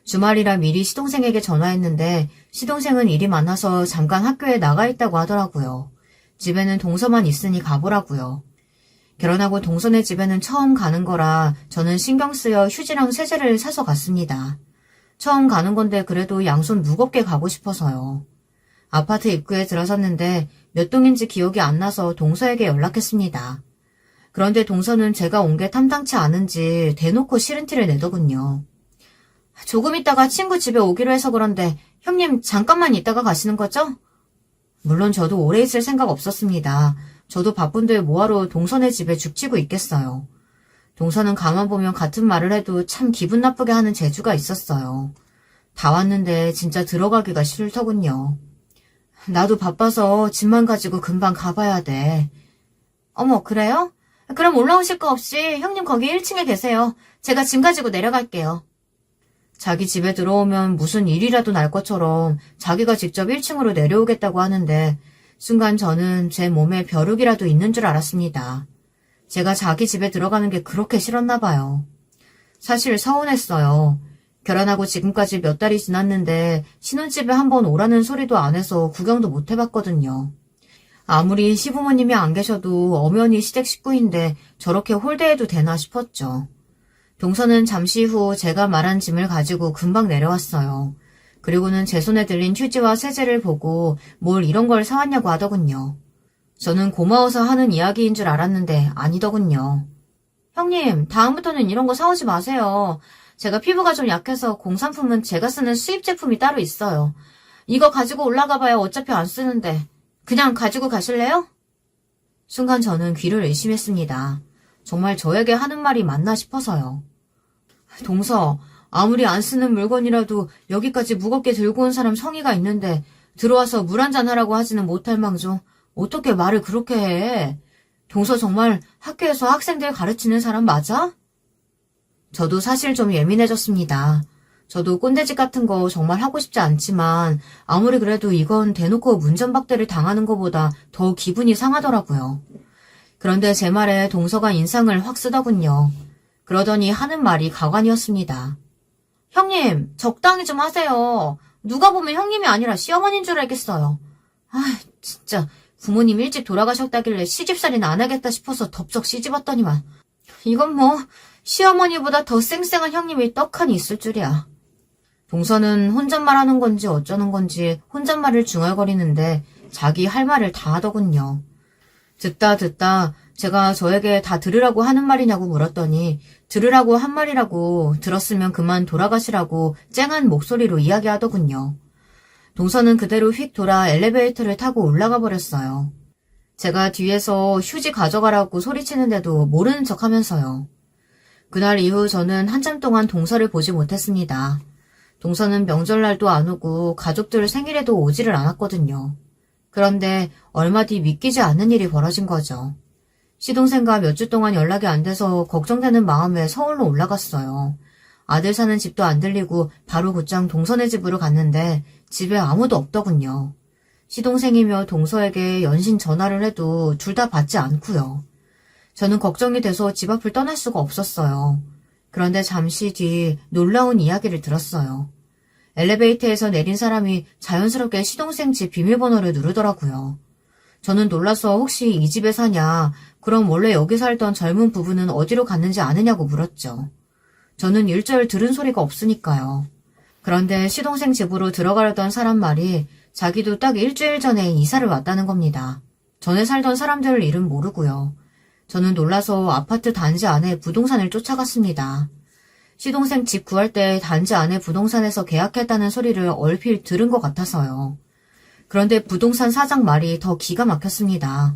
주말이라 미리 시동생에게 전화했는데 시동생은 일이 많아서 잠깐 학교에 나가 있다고 하더라고요. 집에는 동서만 있으니 가보라고요. 결혼하고 동서네 집에는 처음 가는 거라 저는 신경 쓰여 휴지랑 세제를 사서 갔습니다. 처음 가는 건데 그래도 양손 무겁게 가고 싶어서요. 아파트 입구에 들어섰는데 몇 동인지 기억이 안 나서 동서에게 연락했습니다. 그런데 동서는 제가 온 게 탐탁치 않은지 대놓고 싫은 티를 내더군요. 조금 있다가 친구 집에 오기로 해서 그런데 형님 잠깐만 있다가 가시는 거죠? 물론 저도 오래 있을 생각 없었습니다. 저도 바쁜데 뭐하러 동서네 집에 죽치고 있겠어요. 동서는 가만 보면 같은 말을 해도 참 기분 나쁘게 하는 재주가 있었어요. 다 왔는데 진짜 들어가기가 싫더군요. 나도 바빠서 짐만 가지고 금방 가봐야 돼. 어머, 그래요? 그럼 올라오실 거 없이 형님 거기 1층에 계세요. 제가 짐 가지고 내려갈게요. 자기 집에 들어오면 무슨 일이라도 날 것처럼 자기가 직접 1층으로 내려오겠다고 하는데 순간 저는 제 몸에 벼룩이라도 있는 줄 알았습니다. 제가 자기 집에 들어가는 게 그렇게 싫었나 봐요. 사실 서운했어요. 결혼하고 지금까지 몇 달이 지났는데 신혼집에 한번 오라는 소리도 안 해서 구경도 못 해봤거든요. 아무리 시부모님이 안 계셔도 엄연히 시댁 식구인데 저렇게 홀대해도 되나 싶었죠. 동서는 잠시 후 제가 말한 짐을 가지고 금방 내려왔어요. 그리고는 제 손에 들린 휴지와 세제를 보고 뭘 이런 걸 사왔냐고 하더군요. 저는 고마워서 하는 이야기인 줄 알았는데 아니더군요. 형님, 다음부터는 이런 거 사오지 마세요. 제가 피부가 좀 약해서 공산품은 제가 쓰는 수입 제품이 따로 있어요. 이거 가지고 올라가 봐야 어차피 안 쓰는데 그냥 가지고 가실래요? 순간 저는 귀를 의심했습니다. 정말 저에게 하는 말이 맞나 싶어서요. 동서, 아무리 안 쓰는 물건이라도 여기까지 무겁게 들고 온 사람 성의가 있는데 들어와서 물 한잔 하라고 하지는 못할 망정 어떻게 말을 그렇게 해? 동서 정말 학교에서 학생들 가르치는 사람 맞아? 저도 사실 좀 예민해졌습니다. 저도 꼰대짓 같은 거 정말 하고 싶지 않지만 아무리 그래도 이건 대놓고 문전박대를 당하는 것보다 더 기분이 상하더라고요. 그런데 제 말에 동서가 인상을 확 쓰더군요. 그러더니 하는 말이 가관이었습니다. 형님, 적당히 좀 하세요. 누가 보면 형님이 아니라 시어머니인 줄 알겠어요. 진짜 부모님 일찍 돌아가셨다길래 시집살이는 안 하겠다 싶어서 덥석 시집왔더니만. 이건 뭐 시어머니보다 더 쌩쌩한 형님이 떡하니 있을 줄이야. 동서는 혼잣말하는 건지 어쩌는 건지 혼잣말을 중얼거리는데 자기 할 말을 다 하더군요. 듣다 제가 저에게 다 들으라고 하는 말이냐고 물었더니 들으라고 한 말이라고 들었으면 그만 돌아가시라고 쨍한 목소리로 이야기하더군요. 동서는 그대로 휙 돌아 엘리베이터를 타고 올라가 버렸어요. 제가 뒤에서 휴지 가져가라고 소리치는데도 모르는 척하면서요. 그날 이후 저는 한참 동안 동서를 보지 못했습니다. 동서는 명절날도 안 오고 가족들 생일에도 오지를 않았거든요. 그런데 얼마 뒤 믿기지 않는 일이 벌어진 거죠. 시동생과 몇 주 동안 연락이 안 돼서 걱정되는 마음에 서울로 올라갔어요. 아들 사는 집도 안 들리고 바로 곧장 동서네 집으로 갔는데 집에 아무도 없더군요. 시동생이며 동서에게 연신 전화를 해도 둘 다 받지 않고요. 저는 걱정이 돼서 집 앞을 떠날 수가 없었어요. 그런데 잠시 뒤 놀라운 이야기를 들었어요. 엘리베이터에서 내린 사람이 자연스럽게 시동생 집 비밀번호를 누르더라고요. 저는 놀라서 혹시 이 집에 사냐, 그럼 원래 여기 살던 젊은 부부는 어디로 갔는지 아느냐고 물었죠. 저는 일절 들은 소리가 없으니까요. 그런데 시동생 집으로 들어가려던 사람 말이 자기도 딱 일주일 전에 이사를 왔다는 겁니다. 전에 살던 사람들 이름 모르고요. 저는 놀라서 아파트 단지 안에 부동산을 쫓아갔습니다. 시동생 집 구할 때 단지 안에 부동산에서 계약했다는 소리를 얼핏 들은 것 같아서요. 그런데 부동산 사장 말이 더 기가 막혔습니다.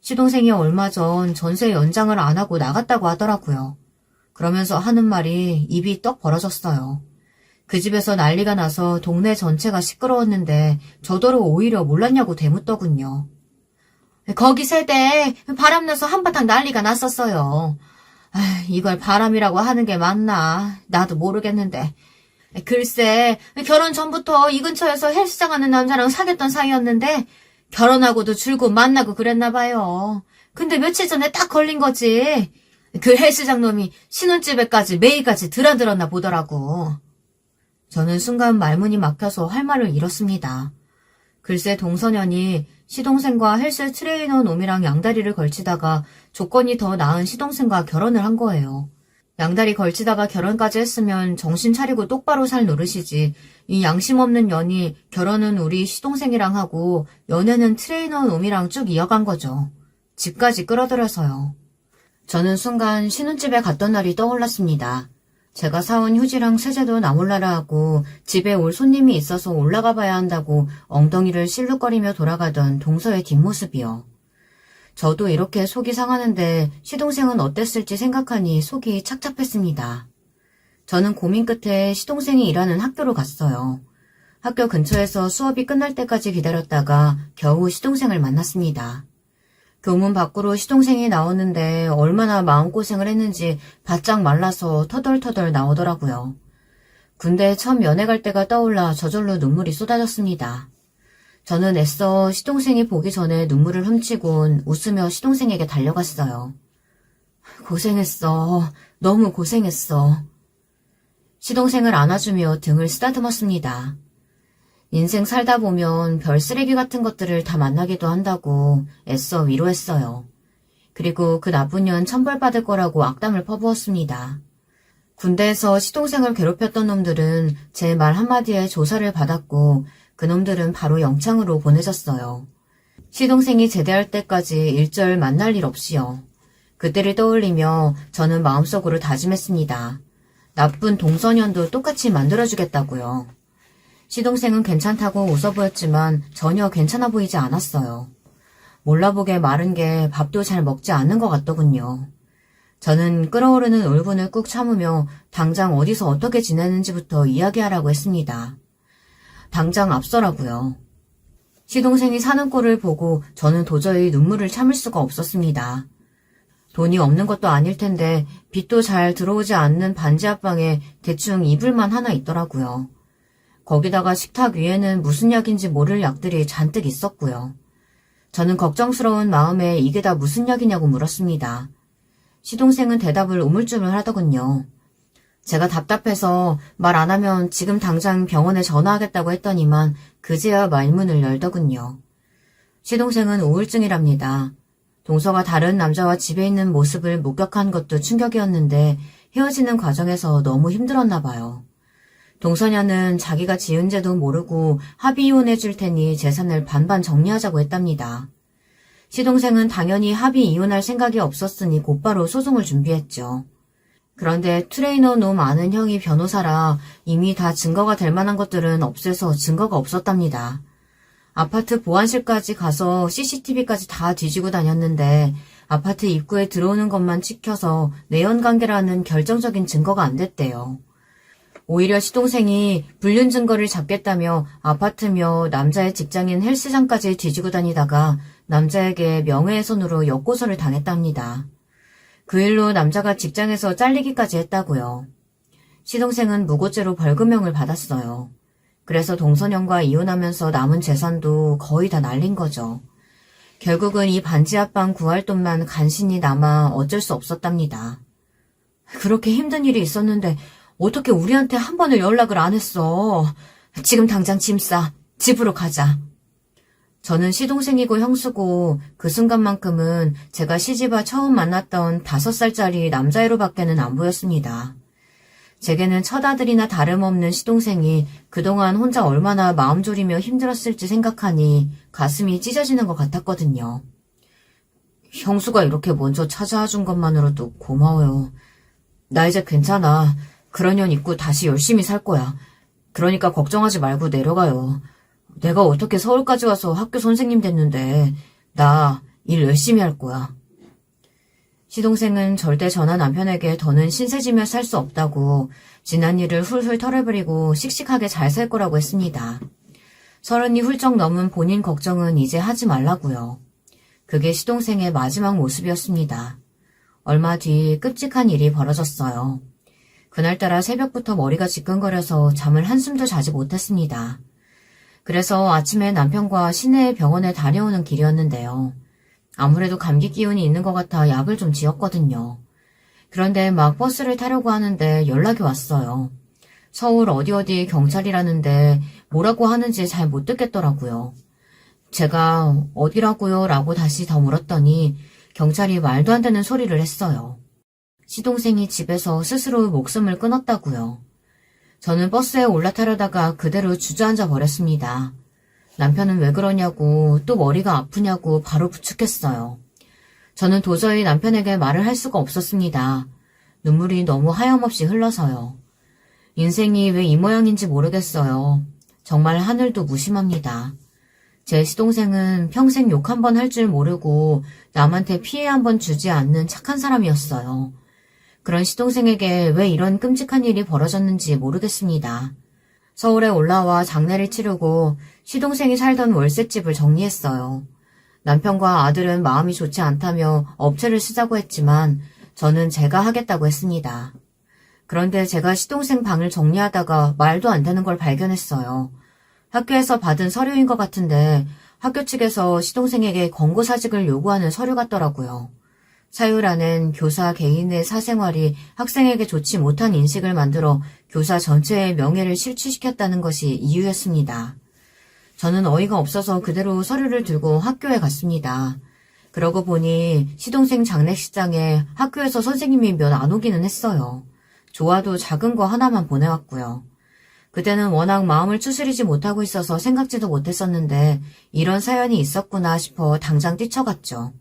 시동생이 얼마 전 전세 연장을 안 하고 나갔다고 하더라고요. 그러면서 하는 말이 입이 떡 벌어졌어요. 그 집에서 난리가 나서 동네 전체가 시끄러웠는데 저더러 오히려 몰랐냐고 되묻더군요. 거기 세대 바람나서 한바탕 난리가 났었어요. 이걸 바람이라고 하는 게 맞나? 나도 모르겠는데. 글쎄, 결혼 전부터 이 근처에서 헬스장 하는 남자랑 사귀었던 사이였는데 결혼하고도 줄곧 만나고 그랬나 봐요. 근데 며칠 전에 딱 걸린 거지. 그 헬스장 놈이 신혼집에까지 매일같이 드나들었나 보더라고. 저는 순간 말문이 막혀서 할 말을 잃었습니다. 글쎄 동서년이 시동생과 헬스 트레이너 놈이랑 양다리를 걸치다가 조건이 더 나은 시동생과 결혼을 한 거예요. 양다리 걸치다가 결혼까지 했으면 정신 차리고 똑바로 살 노릇이지. 이 양심 없는 년이 결혼은 우리 시동생이랑 하고 연애는 트레이너 놈이랑 쭉 이어간 거죠. 집까지 끌어들여서요. 저는 순간 신혼집에 갔던 날이 떠올랐습니다. 제가 사온 휴지랑 세제도 나 몰라라 하고 집에 올 손님이 있어서 올라가 봐야 한다고 엉덩이를 실룩거리며 돌아가던 동서의 뒷모습이요. 저도 이렇게 속이 상하는데 시동생은 어땠을지 생각하니 속이 착잡했습니다. 저는 고민 끝에 시동생이 일하는 학교로 갔어요. 학교 근처에서 수업이 끝날 때까지 기다렸다가 겨우 시동생을 만났습니다. 교문 밖으로 시동생이 나오는데 얼마나 마음고생을 했는지 바짝 말라서 터덜터덜 나오더라고요. 군대에 처음 연애 갈 때가 떠올라 저절로 눈물이 쏟아졌습니다. 저는 애써 시동생이 보기 전에 눈물을 훔치곤 웃으며 시동생에게 달려갔어요. 고생했어. 너무 고생했어. 시동생을 안아주며 등을 쓰다듬었습니다. 인생 살다 보면 별 쓰레기 같은 것들을 다 만나기도 한다고 애써 위로했어요. 그리고 그 나쁜 년 천벌받을 거라고 악담을 퍼부었습니다. 군대에서 시동생을 괴롭혔던 놈들은 제 말 한마디에 조사를 받았고 그놈들은 바로 영창으로 보내졌어요. 시동생이 제대할 때까지 일절 만날 일 없이요. 그때를 떠올리며 저는 마음속으로 다짐했습니다. 나쁜 동서년도 똑같이 만들어주겠다고요. 시동생은 괜찮다고 웃어 보였지만 전혀 괜찮아 보이지 않았어요. 몰라보게 마른 게 밥도 잘 먹지 않는 것 같더군요. 저는 끓어오르는 울분을 꾹 참으며 당장 어디서 어떻게 지내는지부터 이야기하라고 했습니다. 당장 앞서라고요. 시동생이 사는 꼴을 보고 저는 도저히 눈물을 참을 수가 없었습니다. 돈이 없는 것도 아닐 텐데 빛도 잘 들어오지 않는 반지 앞방에 대충 이불만 하나 있더라고요. 거기다가 식탁 위에는 무슨 약인지 모를 약들이 잔뜩 있었고요. 저는 걱정스러운 마음에 이게 다 무슨 약이냐고 물었습니다. 시동생은 대답을 우물쭈물 하더군요. 제가 답답해서 말 안 하면 지금 당장 병원에 전화하겠다고 했더니만 그제야 말문을 열더군요. 시동생은 우울증이랍니다. 동서가 다른 남자와 집에 있는 모습을 목격한 것도 충격이었는데 헤어지는 과정에서 너무 힘들었나 봐요. 동서녀는 자기가 지은 죄도 모르고 합의 이혼해 줄 테니 재산을 반반 정리하자고 했답니다. 시동생은 당연히 합의 이혼할 생각이 없었으니 곧바로 소송을 준비했죠. 그런데 트레이너 놈 아는 형이 변호사라 이미 다 증거가 될 만한 것들은 없애서 증거가 없었답니다. 아파트 보안실까지 가서 CCTV까지 다 뒤지고 다녔는데 아파트 입구에 들어오는 것만 찍혀서 내연관계라는 결정적인 증거가 안 됐대요. 오히려 시동생이 불륜 증거를 잡겠다며 아파트며 남자의 직장인 헬스장까지 뒤지고 다니다가 남자에게 명예훼손으로 역고소를 당했답니다. 그 일로 남자가 직장에서 잘리기까지 했다고요. 시동생은 무고죄로 벌금형을 받았어요. 그래서 동서녀과 이혼하면서 남은 재산도 거의 다 날린 거죠. 결국은 이 반지 합방 구할 돈만 간신히 남아 어쩔 수 없었답니다. 그렇게 힘든 일이 있었는데 어떻게 우리한테 한 번을 연락을 안 했어. 지금 당장 짐 싸. 집으로 가자. 저는 시동생이고 형수고 그 순간만큼은 제가 시집와 처음 만났던 5살짜리 남자애로밖에는 안 보였습니다. 제게는 첫아들이나 다름없는 시동생이 그동안 혼자 얼마나 마음 졸이며 힘들었을지 생각하니 가슴이 찢어지는 것 같았거든요. 형수가 이렇게 먼저 찾아와 준 것만으로도 고마워요. 나 이제 괜찮아. 그런 년 있고 다시 열심히 살 거야. 그러니까 걱정하지 말고 내려가요. 내가 어떻게 서울까지 와서 학교 선생님 됐는데 나 일 열심히 할 거야. 시동생은 절대 전화 남편에게 더는 신세지며 살 수 없다고 지난 일을 훌훌 털어버리고 씩씩하게 잘 살 거라고 했습니다. 30이 훌쩍 넘은 본인 걱정은 이제 하지 말라고요. 그게 시동생의 마지막 모습이었습니다. 얼마 뒤 끔찍한 일이 벌어졌어요. 그날따라 새벽부터 머리가 지끈거려서 잠을 한숨도 자지 못했습니다. 그래서 아침에 남편과 시내 병원에 다녀오는 길이었는데요. 아무래도 감기 기운이 있는 것 같아 약을 좀 지었거든요. 그런데 막 버스를 타려고 하는데 연락이 왔어요. 서울 어디 경찰이라는데 뭐라고 하는지 잘 못 듣겠더라고요. 제가 어디라고요? 라고 다시 더 물었더니 경찰이 말도 안 되는 소리를 했어요. 시동생이 집에서 스스로 목숨을 끊었다고요. 저는 버스에 올라타려다가 그대로 주저앉아 버렸습니다. 남편은 왜 그러냐고 또 머리가 아프냐고 바로 부축했어요. 저는 도저히 남편에게 말을 할 수가 없었습니다. 눈물이 너무 하염없이 흘러서요. 인생이 왜 이 모양인지 모르겠어요. 정말 하늘도 무심합니다. 제 시동생은 평생 욕 한 번 할 줄 모르고 남한테 피해 한 번 주지 않는 착한 사람이었어요. 그런 시동생에게 왜 이런 끔찍한 일이 벌어졌는지 모르겠습니다. 서울에 올라와 장례를 치르고 시동생이 살던 월세집을 정리했어요. 남편과 아들은 마음이 좋지 않다며 업체를 쓰자고 했지만 저는 제가 하겠다고 했습니다. 그런데 제가 시동생 방을 정리하다가 말도 안 되는 걸 발견했어요. 학교에서 받은 서류인 것 같은데 학교 측에서 시동생에게 권고사직을 요구하는 서류 같더라고요. 사유란엔 교사 개인의 사생활이 학생에게 좋지 못한 인식을 만들어 교사 전체의 명예를 실추시켰다는 것이 이유였습니다. 저는 어이가 없어서 그대로 서류를 들고 학교에 갔습니다. 그러고 보니 시동생 장례식장에 학교에서 선생님이 몇 안 오기는 했어요. 좋아도 작은 거 하나만 보내왔고요. 그때는 워낙 마음을 추스리지 못하고 있어서 생각지도 못했었는데 이런 사연이 있었구나 싶어 당장 뛰쳐갔죠.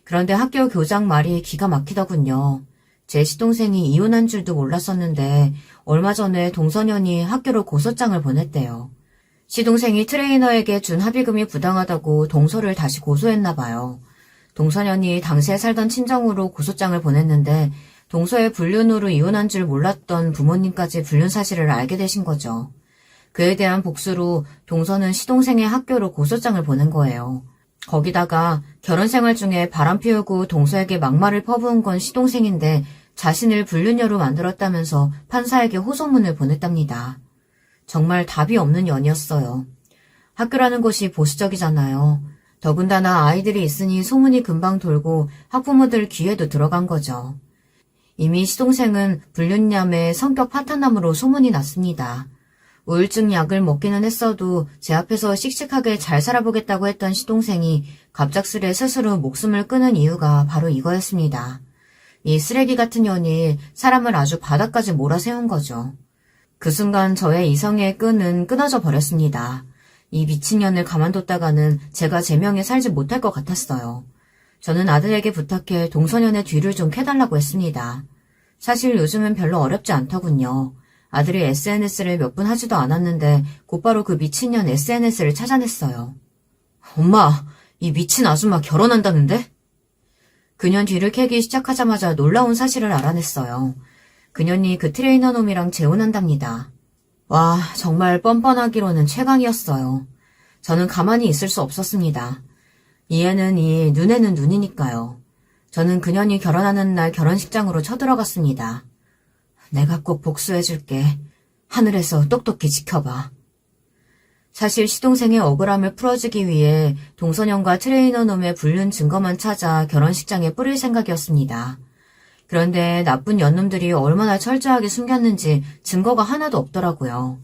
그런데 학교 교장 말이 기가 막히더군요. 제 시동생이 이혼한 줄도 몰랐었는데 얼마 전에 동서년이 학교로 고소장을 보냈대요. 시동생이 트레이너에게 준 합의금이 부당하다고 동서를 다시 고소했나 봐요. 동서년이 당시에 살던 친정으로 고소장을 보냈는데 동서의 불륜으로 이혼한 줄 몰랐던 부모님까지 불륜 사실을 알게 되신 거죠. 그에 대한 복수로 동서는 시동생의 학교로 고소장을 보낸 거예요. 거기다가 결혼 생활 중에 바람 피우고 동서에게 막말을 퍼부은 건 시동생인데 자신을 불륜녀로 만들었다면서 판사에게 호소문을 보냈답니다. 정말 답이 없는 연이었어요. 학교라는 곳이 보수적이잖아요. 더군다나 아이들이 있으니 소문이 금방 돌고 학부모들 귀에도 들어간 거죠. 이미 시동생은 불륜남의 성격 파탄남으로 소문이 났습니다. 우울증 약을 먹기는 했어도 제 앞에서 씩씩하게 잘 살아보겠다고 했던 시동생이 갑작스레 스스로 목숨을 끊은 이유가 바로 이거였습니다. 이 쓰레기 같은 년이 사람을 아주 바닥까지 몰아세운 거죠. 그 순간 저의 이성의 끈은 끊어져 버렸습니다. 이 미친년을 가만뒀다가는 제가 제명에 살지 못할 것 같았어요. 저는 아들에게 부탁해 동서년의 뒤를 좀 캐달라고 했습니다. 사실 요즘은 별로 어렵지 않더군요. 아들이 SNS를 몇 분 하지도 않았는데 곧바로 그 미친년 SNS를 찾아냈어요. 엄마, 이 미친 아줌마 결혼한다는데? 그년 뒤를 캐기 시작하자마자 놀라운 사실을 알아냈어요. 그년이 그 트레이너 놈이랑 재혼한답니다. 와, 정말 뻔뻔하기로는 최강이었어요. 저는 가만히 있을 수 없었습니다. 이에는 이, 눈에는 눈이니까요. 저는 그년이 결혼하는 날 결혼식장으로 쳐들어갔습니다. 내가 꼭 복수해줄게. 하늘에서 똑똑히 지켜봐. 사실 시동생의 억울함을 풀어주기 위해 동서년과 트레이너 놈의 불륜 증거만 찾아 결혼식장에 뿌릴 생각이었습니다. 그런데 나쁜 연놈들이 얼마나 철저하게 숨겼는지 증거가 하나도 없더라고요.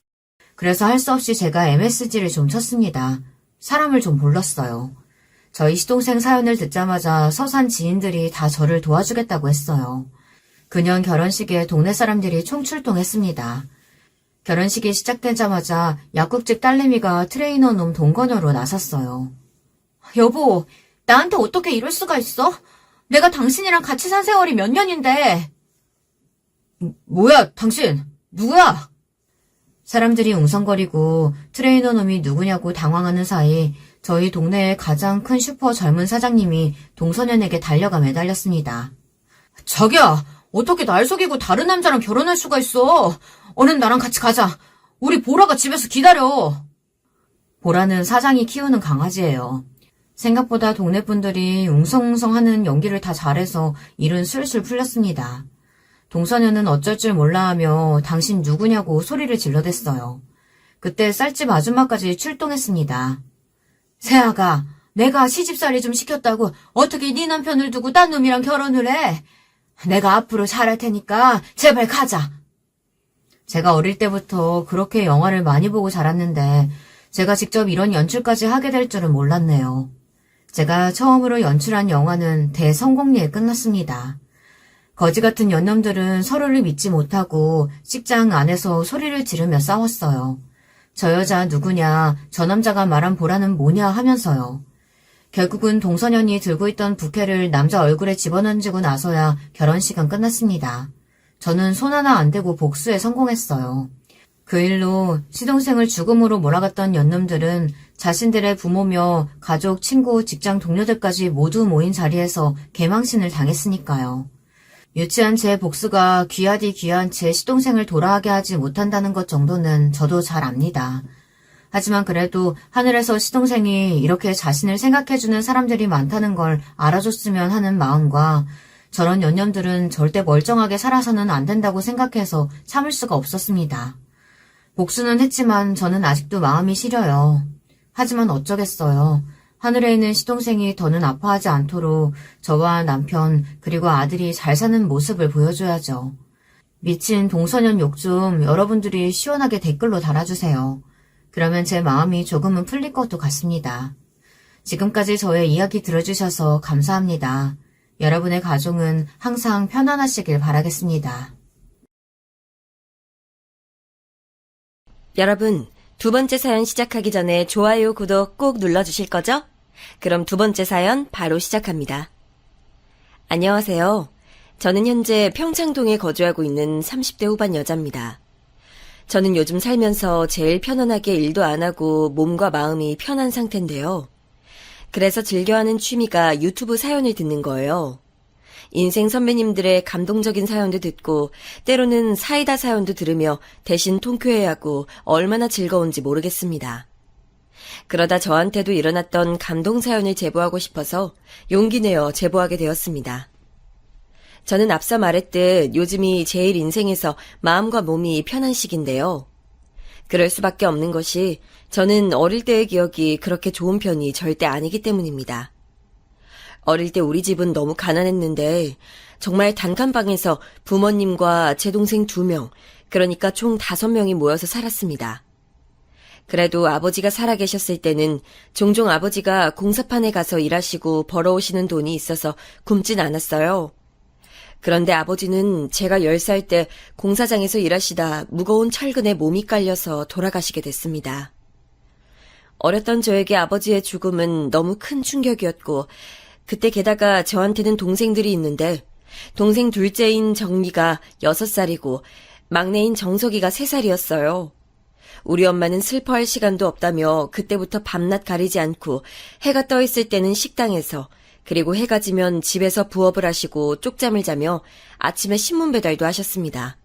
그래서 할 수 없이 제가 MSG를 좀 쳤습니다. 사람을 좀 불렀어요. 저희 시동생 사연을 듣자마자 서산 지인들이 다 저를 도와주겠다고 했어요. 그년 결혼식에 동네 사람들이 총출동했습니다. 결혼식이 시작되자마자 약국집 딸내미가 트레이너 놈 동거녀로 나섰어요. 여보, 나한테 어떻게 이럴 수가 있어? 내가 당신이랑 같이 산 세월이 몇 년인데. 뭐야, 당신? 누구야? 사람들이 웅성거리고 트레이너 놈이 누구냐고 당황하는 사이 저희 동네의 가장 큰 슈퍼 젊은 사장님이 동서년에게 달려가 매달렸습니다. 자기야, 어떻게 날 속이고 다른 남자랑 결혼할 수가 있어? 얼른 나랑 같이 가자. 우리 보라가 집에서 기다려. 보라는 사장이 키우는 강아지예요. 생각보다 동네 분들이 웅성웅성하는 연기를 다 잘해서 일은 술술 풀렸습니다. 동서녀는 어쩔 줄 몰라하며 당신 누구냐고 소리를 질러댔어요. 그때 쌀집 아줌마까지 출동했습니다. 새아가, 내가 시집살이 좀 시켰다고 어떻게 네 남편을 두고 딴 놈이랑 결혼을 해? 내가 앞으로 잘할 테니까 제발 가자. 제가 어릴 때부터 그렇게 영화를 많이 보고 자랐는데 제가 직접 이런 연출까지 하게 될 줄은 몰랐네요. 제가 처음으로 연출한 영화는 대성공리에 끝났습니다. 거지 같은 연놈들은 서로를 믿지 못하고 식장 안에서 소리를 지르며 싸웠어요. 저 여자 누구냐, 저 남자가 말한 보라는 뭐냐 하면서요. 결국은 동서년이 들고 있던 부케를 남자 얼굴에 집어던지고 나서야 결혼식은 끝났습니다. 저는 손 하나 안 대고 복수에 성공했어요. 그 일로 시동생을 죽음으로 몰아갔던 연놈들은 자신들의 부모며 가족, 친구, 직장 동료들까지 모두 모인 자리에서 개망신을 당했으니까요. 유치한 제 복수가 귀하디 귀한 제 시동생을 돌아가게 하지 못한다는 것 정도는 저도 잘 압니다. 하지만 그래도 하늘에서 시동생이 이렇게 자신을 생각해주는 사람들이 많다는 걸 알아줬으면 하는 마음과 저런 연념들은 절대 멀쩡하게 살아서는 안 된다고 생각해서 참을 수가 없었습니다. 복수는 했지만 저는 아직도 마음이 시려요. 하지만 어쩌겠어요. 하늘에 있는 시동생이 더는 아파하지 않도록 저와 남편 그리고 아들이 잘 사는 모습을 보여줘야죠. 미친 동서년 욕 좀 여러분들이 시원하게 댓글로 달아주세요. 그러면 제 마음이 조금은 풀릴 것도 같습니다. 지금까지 저의 이야기 들어주셔서 감사합니다. 여러분의 가정은 항상 편안하시길 바라겠습니다. 여러분, 두 번째 사연 시작하기 전에 좋아요, 구독 꼭 눌러주실 거죠? 그럼 두 번째 사연 바로 시작합니다. 안녕하세요. 저는 현재 평창동에 거주하고 있는 30대 후반 여자입니다. 저는 요즘 살면서 제일 편안하게 일도 안 하고 몸과 마음이 편한 상태인데요. 그래서 즐겨하는 취미가 유튜브 사연을 듣는 거예요. 인생 선배님들의 감동적인 사연도 듣고 때로는 사이다 사연도 들으며 대신 통쾌해야 하고 얼마나 즐거운지 모르겠습니다. 그러다 저한테도 일어났던 감동 사연을 제보하고 싶어서 용기 내어 제보하게 되었습니다. 저는 앞서 말했듯 요즘이 제일 인생에서 마음과 몸이 편한 시기인데요. 그럴 수밖에 없는 것이 저는 어릴 때의 기억이 그렇게 좋은 편이 절대 아니기 때문입니다. 어릴 때 우리 집은 너무 가난했는데 정말 단칸방에서 부모님과 제 동생 2명, 그러니까 총 5명이 모여서 살았습니다. 그래도 아버지가 살아계셨을 때는 종종 아버지가 공사판에 가서 일하시고 벌어오시는 돈이 있어서 굶진 않았어요. 그런데 아버지는 제가 10살 때 공사장에서 일하시다 무거운 철근에 몸이 깔려서 돌아가시게 됐습니다. 어렸던 저에게 아버지의 죽음은 너무 큰 충격이었고, 그때 게다가 저한테는 동생들이 있는데, 동생 둘째인 정미가 6살이고 막내인 정석이가 3살이었어요. 우리 엄마는 슬퍼할 시간도 없다며 그때부터 밤낮 가리지 않고 해가 떠 있을 때는 식당에서, 그리고 해가 지면 집에서 부업을 하시고 쪽잠을 자며 아침에 신문 배달도 하셨습니다.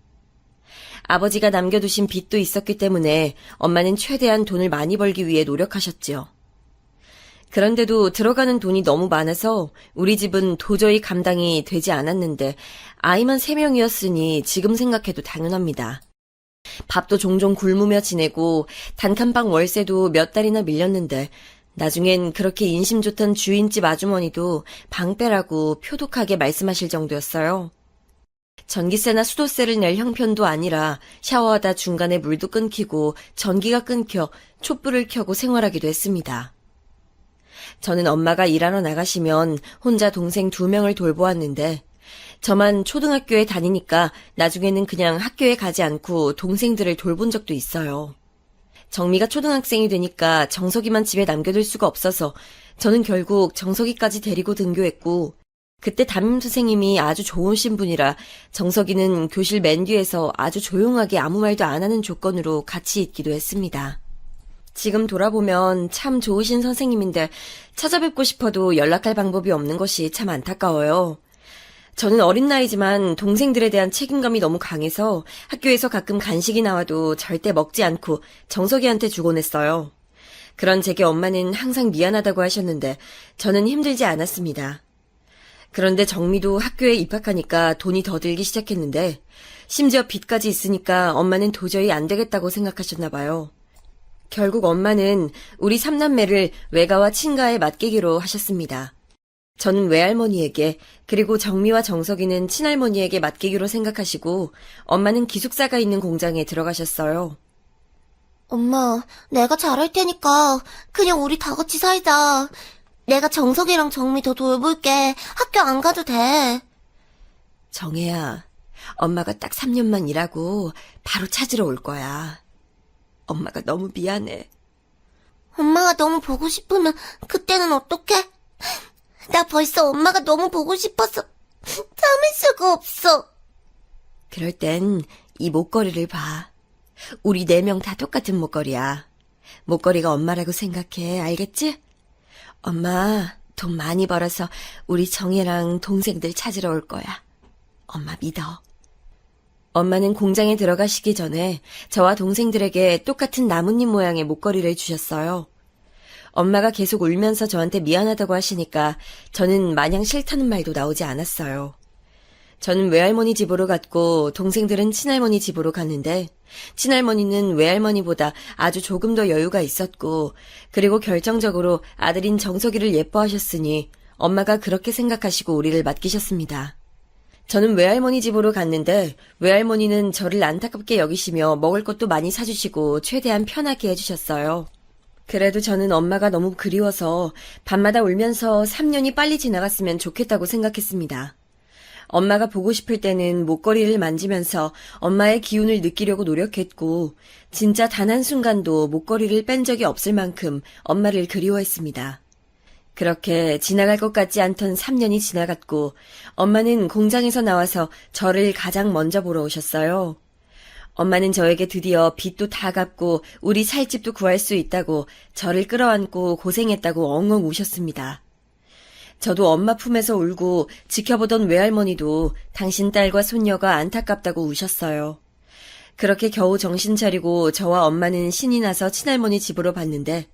아버지가 남겨두신 빚도 있었기 때문에 엄마는 최대한 돈을 많이 벌기 위해 노력하셨지요. 그런데도 들어가는 돈이 너무 많아서 우리 집은 도저히 감당이 되지 않았는데 아이만 3명이었으니 지금 생각해도 당연합니다. 밥도 종종 굶으며 지내고 단칸방 월세도 몇 달이나 밀렸는데 나중엔 그렇게 인심 좋던 주인집 아주머니도 방 빼라고 표독하게 말씀하실 정도였어요. 전기세나 수도세를 낼 형편도 아니라 샤워하다 중간에 물도 끊기고 전기가 끊겨 촛불을 켜고 생활하기도 했습니다. 저는 엄마가 일하러 나가시면 혼자 동생 2명을 돌보았는데 저만 초등학교에 다니니까 나중에는 그냥 학교에 가지 않고 동생들을 돌본 적도 있어요. 정미가 초등학생이 되니까 정석이만 집에 남겨둘 수가 없어서 저는 결국 정석이까지 데리고 등교했고, 그때 담임 선생님이 아주 좋으신 분이라 정석이는 교실 맨 뒤에서 아주 조용하게 아무 말도 안 하는 조건으로 같이 있기도 했습니다. 지금 돌아보면 참 좋으신 선생님인데 찾아뵙고 싶어도 연락할 방법이 없는 것이 참 안타까워요. 저는 어린 나이지만 동생들에 대한 책임감이 너무 강해서 학교에서 가끔 간식이 나와도 절대 먹지 않고 정석이한테 주곤 했어요. 그런 제게 엄마는 항상 미안하다고 하셨는데 저는 힘들지 않았습니다. 그런데 정미도 학교에 입학하니까 돈이 더 들기 시작했는데 심지어 빚까지 있으니까 엄마는 도저히 안 되겠다고 생각하셨나 봐요. 결국 엄마는 우리 3남매를 외가와 친가에 맡기기로 하셨습니다. 저는 외할머니에게, 그리고 정미와 정석이는 친할머니에게 맡기기로 생각하시고 엄마는 기숙사가 있는 공장에 들어가셨어요. 엄마, 내가 잘할 테니까 그냥 우리 다 같이 살자. 내가 정석이랑 정미 더 돌볼게. 학교 안 가도 돼. 정혜야, 엄마가 딱 3년만 일하고 바로 찾으러 올 거야. 엄마가 너무 미안해. 엄마가 너무 보고 싶으면 그때는 어떡해? 나 벌써 엄마가 너무 보고 싶어서 참을 수가 없어. 그럴 땐 이 목걸이를 봐. 우리 4명 다 똑같은 목걸이야. 목걸이가 엄마라고 생각해, 알겠지? 엄마 돈 많이 벌어서 우리 정혜랑 동생들 찾으러 올 거야. 엄마 믿어. 엄마는 공장에 들어가시기 전에 저와 동생들에게 똑같은 나뭇잎 모양의 목걸이를 주셨어요. 엄마가 계속 울면서 저한테 미안하다고 하시니까 저는 마냥 싫다는 말도 나오지 않았어요. 저는 외할머니 집으로 갔고 동생들은 친할머니 집으로 갔는데 친할머니는 외할머니보다 아주 조금 더 여유가 있었고, 그리고 결정적으로 아들인 정석이를 예뻐하셨으니 엄마가 그렇게 생각하시고 우리를 맡기셨습니다. 저는 외할머니 집으로 갔는데 외할머니는 저를 안타깝게 여기시며 먹을 것도 많이 사주시고 최대한 편하게 해주셨어요. 그래도 저는 엄마가 너무 그리워서 밤마다 울면서 3년이 빨리 지나갔으면 좋겠다고 생각했습니다. 엄마가 보고 싶을 때는 목걸이를 만지면서 엄마의 기운을 느끼려고 노력했고, 진짜 단 한순간도 목걸이를 뺀 적이 없을 만큼 엄마를 그리워했습니다. 그렇게 지나갈 것 같지 않던 3년이 지나갔고 엄마는 공장에서 나와서 저를 가장 먼저 보러 오셨어요. 엄마는 저에게 드디어 빚도 다 갚고 우리 살 집도 구할 수 있다고 저를 끌어안고 고생했다고 엉엉 우셨습니다. 저도 엄마 품에서 울고 지켜보던 외할머니도 당신 딸과 손녀가 안타깝다고 우셨어요. 그렇게 겨우 정신 차리고 저와 엄마는 신이 나서 친할머니 집으로 갔는데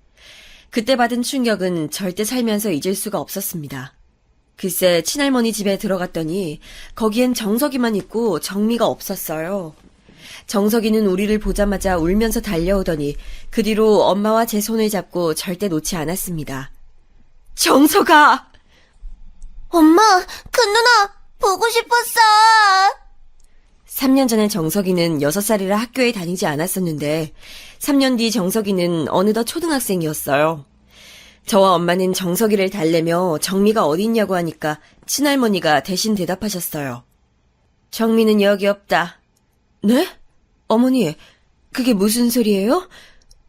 그때 받은 충격은 절대 살면서 잊을 수가 없었습니다. 글쎄 친할머니 집에 들어갔더니 거기엔 정석이만 있고 정미가 없었어요. 정석이는 우리를 보자마자 울면서 달려오더니 그 뒤로 엄마와 제 손을 잡고 절대 놓지 않았습니다. 정석아! 엄마, 큰 누나, 보고 싶었어. 3년 전에 정석이는 6살이라 학교에 다니지 않았었는데 3년 뒤 정석이는 어느덧 초등학생이었어요. 저와 엄마는 정석이를 달래며 정미가 어디 있냐고 하니까 친할머니가 대신 대답하셨어요. 정미는 여기 없다. 네? 어머니, 그게 무슨 소리예요?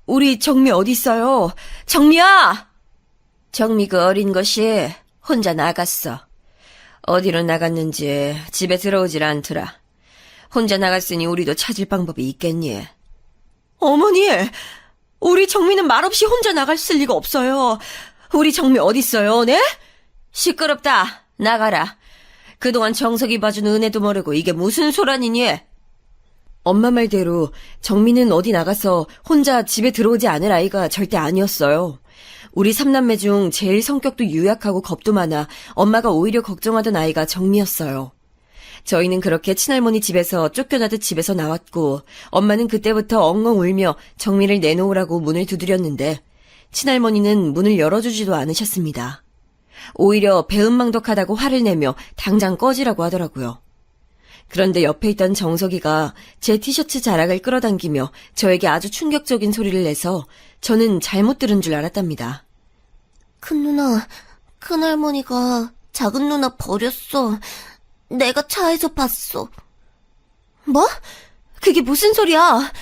우리 정미 어디 있어요? 정미야! 정미 그 어린 것이 혼자 나갔어. 어디로 나갔는지 집에 들어오질 않더라. 혼자 나갔으니 우리도 찾을 방법이 있겠니? 어머니, 우리 정미는 말없이 혼자 나갔을 리가 없어요. 우리 정미 어디 있어요, 네? 시끄럽다. 나가라. 그동안 정석이 봐준 은혜도 모르고 이게 무슨 소란이니? 엄마 말대로 정미는 어디 나가서 혼자 집에 들어오지 않을 아이가 절대 아니었어요. 우리 3남매 중 제일 성격도 유약하고 겁도 많아 엄마가 오히려 걱정하던 아이가 정미였어요. 저희는 그렇게 친할머니 집에서 쫓겨나듯 집에서 나왔고 엄마는 그때부터 엉엉 울며 정미를 내놓으라고 문을 두드렸는데 친할머니는 문을 열어주지도 않으셨습니다. 오히려 배은망덕하다고 화를 내며 당장 꺼지라고 하더라고요. 그런데 옆에 있던 정석이가 제 티셔츠 자락을 끌어당기며 저에게 아주 충격적인 소리를 내서 저는 잘못 들은 줄 알았답니다. 큰 누나, 큰할머니가 작은 누나 버렸어. 내가 차에서 봤어. 뭐? 그게 무슨 소리야?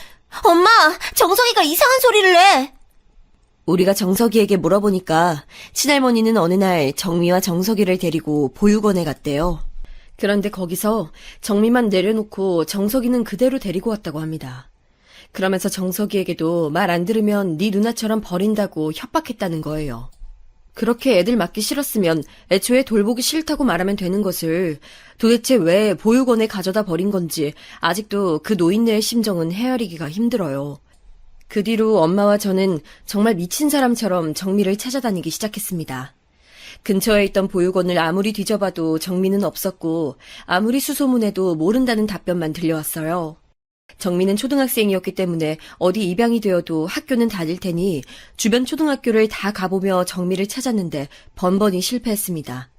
엄마, 정석이가 이상한 소리를 해. 우리가 정석이에게 물어보니까 친할머니는 어느 날 정미와 정석이를 데리고 보육원에 갔대요. 그런데 거기서 정미만 내려놓고 정석이는 그대로 데리고 왔다고 합니다. 그러면서 정석이에게도 말 안 들으면 네 누나처럼 버린다고 협박했다는 거예요. 그렇게 애들 맡기 싫었으면 애초에 돌보기 싫다고 말하면 되는 것을 도대체 왜 보육원에 가져다 버린 건지 아직도 그 노인네의 심정은 헤아리기가 힘들어요. 그 뒤로 엄마와 저는 정말 미친 사람처럼 정미를 찾아다니기 시작했습니다. 근처에 있던 보육원을 아무리 뒤져봐도 정미는 없었고 아무리 수소문해도 모른다는 답변만 들려왔어요. 정미는 초등학생이었기 때문에 어디 입양이 되어도 학교는 다닐 테니 주변 초등학교를 다 가보며 정미를 찾았는데 번번이 실패했습니다.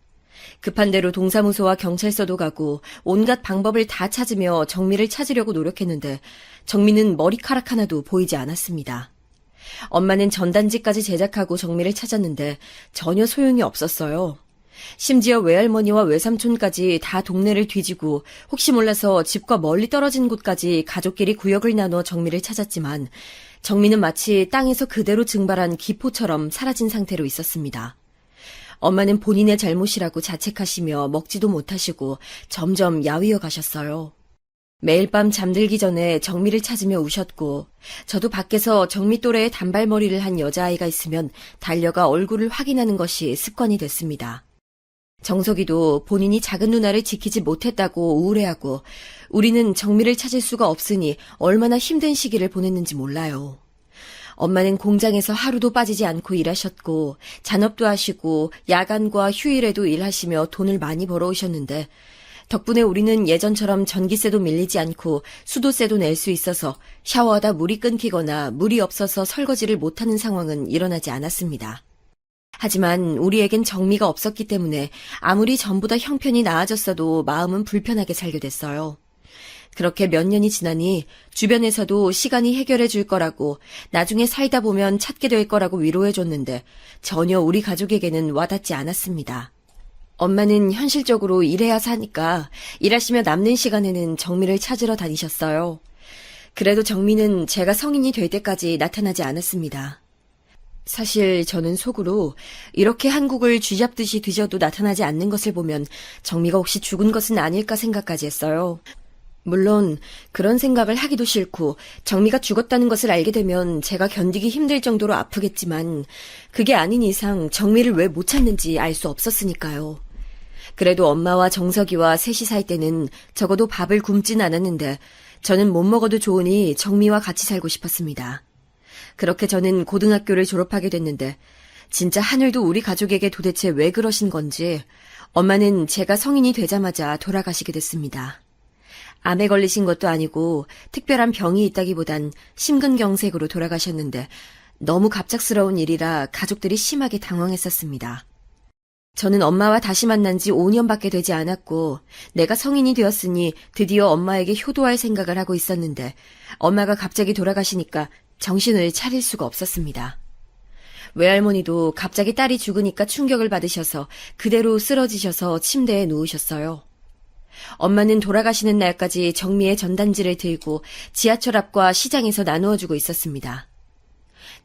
급한 대로 동사무소와 경찰서도 가고 온갖 방법을 다 찾으며 정미를 찾으려고 노력했는데 정미는 머리카락 하나도 보이지 않았습니다. 엄마는 전단지까지 제작하고 정미를 찾았는데 전혀 소용이 없었어요. 심지어 외할머니와 외삼촌까지 다 동네를 뒤지고 혹시 몰라서 집과 멀리 떨어진 곳까지 가족끼리 구역을 나눠 정미를 찾았지만 정미는 마치 땅에서 그대로 증발한 기포처럼 사라진 상태로 있었습니다. 엄마는 본인의 잘못이라고 자책하시며 먹지도 못하시고 점점 야위어 가셨어요. 매일 밤 잠들기 전에 정미를 찾으며 우셨고 저도 밖에서 정미 또래의 단발머리를 한 여자아이가 있으면 달려가 얼굴을 확인하는 것이 습관이 됐습니다. 정석이도 본인이 작은 누나를 지키지 못했다고 우울해하고 우리는 정미를 찾을 수가 없으니 얼마나 힘든 시기를 보냈는지 몰라요. 엄마는 공장에서 하루도 빠지지 않고 일하셨고 잔업도 하시고 야간과 휴일에도 일하시며 돈을 많이 벌어오셨는데 덕분에 우리는 예전처럼 전기세도 밀리지 않고 수도세도 낼 수 있어서 샤워하다 물이 끊기거나 물이 없어서 설거지를 못하는 상황은 일어나지 않았습니다. 하지만 우리에겐 정미가 없었기 때문에 아무리 전보다 형편이 나아졌어도 마음은 불편하게 살게 됐어요. 그렇게 몇 년이 지나니 주변에서도 시간이 해결해 줄 거라고 나중에 살다 보면 찾게 될 거라고 위로해 줬는데 전혀 우리 가족에게는 와닿지 않았습니다. 엄마는 현실적으로 일해야 사니까 일하시며 남는 시간에는 정미를 찾으러 다니셨어요. 그래도 정미는 제가 성인이 될 때까지 나타나지 않았습니다. 사실 저는 속으로 이렇게 한국을 쥐잡듯이 뒤져도 나타나지 않는 것을 보면 정미가 혹시 죽은 것은 아닐까 생각까지 했어요. 물론 그런 생각을 하기도 싫고 정미가 죽었다는 것을 알게 되면 제가 견디기 힘들 정도로 아프겠지만 그게 아닌 이상 정미를 왜 못 찾는지 알 수 없었으니까요. 그래도 엄마와 정석이와 셋이 살 때는 적어도 밥을 굶진 않았는데 저는 못 먹어도 좋으니 정미와 같이 살고 싶었습니다. 그렇게 저는 고등학교를 졸업하게 됐는데 진짜 하늘도 우리 가족에게 도대체 왜 그러신 건지 엄마는 제가 성인이 되자마자 돌아가시게 됐습니다. 암에 걸리신 것도 아니고 특별한 병이 있다기보단 심근경색으로 돌아가셨는데 너무 갑작스러운 일이라 가족들이 심하게 당황했었습니다. 저는 엄마와 다시 만난 지 5년밖에 되지 않았고 내가 성인이 되었으니 드디어 엄마에게 효도할 생각을 하고 있었는데 엄마가 갑자기 돌아가시니까 정신을 차릴 수가 없었습니다. 외할머니도 갑자기 딸이 죽으니까 충격을 받으셔서 그대로 쓰러지셔서 침대에 누우셨어요. 엄마는 돌아가시는 날까지 정미의 전단지를 들고 지하철 앞과 시장에서 나누어주고 있었습니다.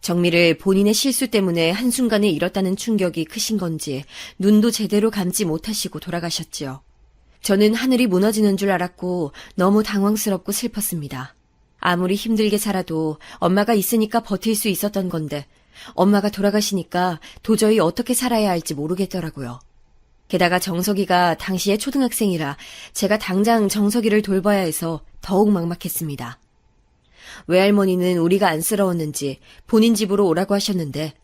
정미를 본인의 실수 때문에 한순간에 잃었다는 충격이 크신 건지 눈도 제대로 감지 못하시고 돌아가셨지요. 저는 하늘이 무너지는 줄 알았고 너무 당황스럽고 슬펐습니다. 아무리 힘들게 살아도 엄마가 있으니까 버틸 수 있었던 건데 엄마가 돌아가시니까 도저히 어떻게 살아야 할지 모르겠더라고요. 게다가 정석이가 당시에 초등학생이라 제가 당장 정석이를 돌봐야 해서 더욱 막막했습니다. 외할머니는 우리가 안쓰러웠는지 본인 집으로 오라고 하셨는데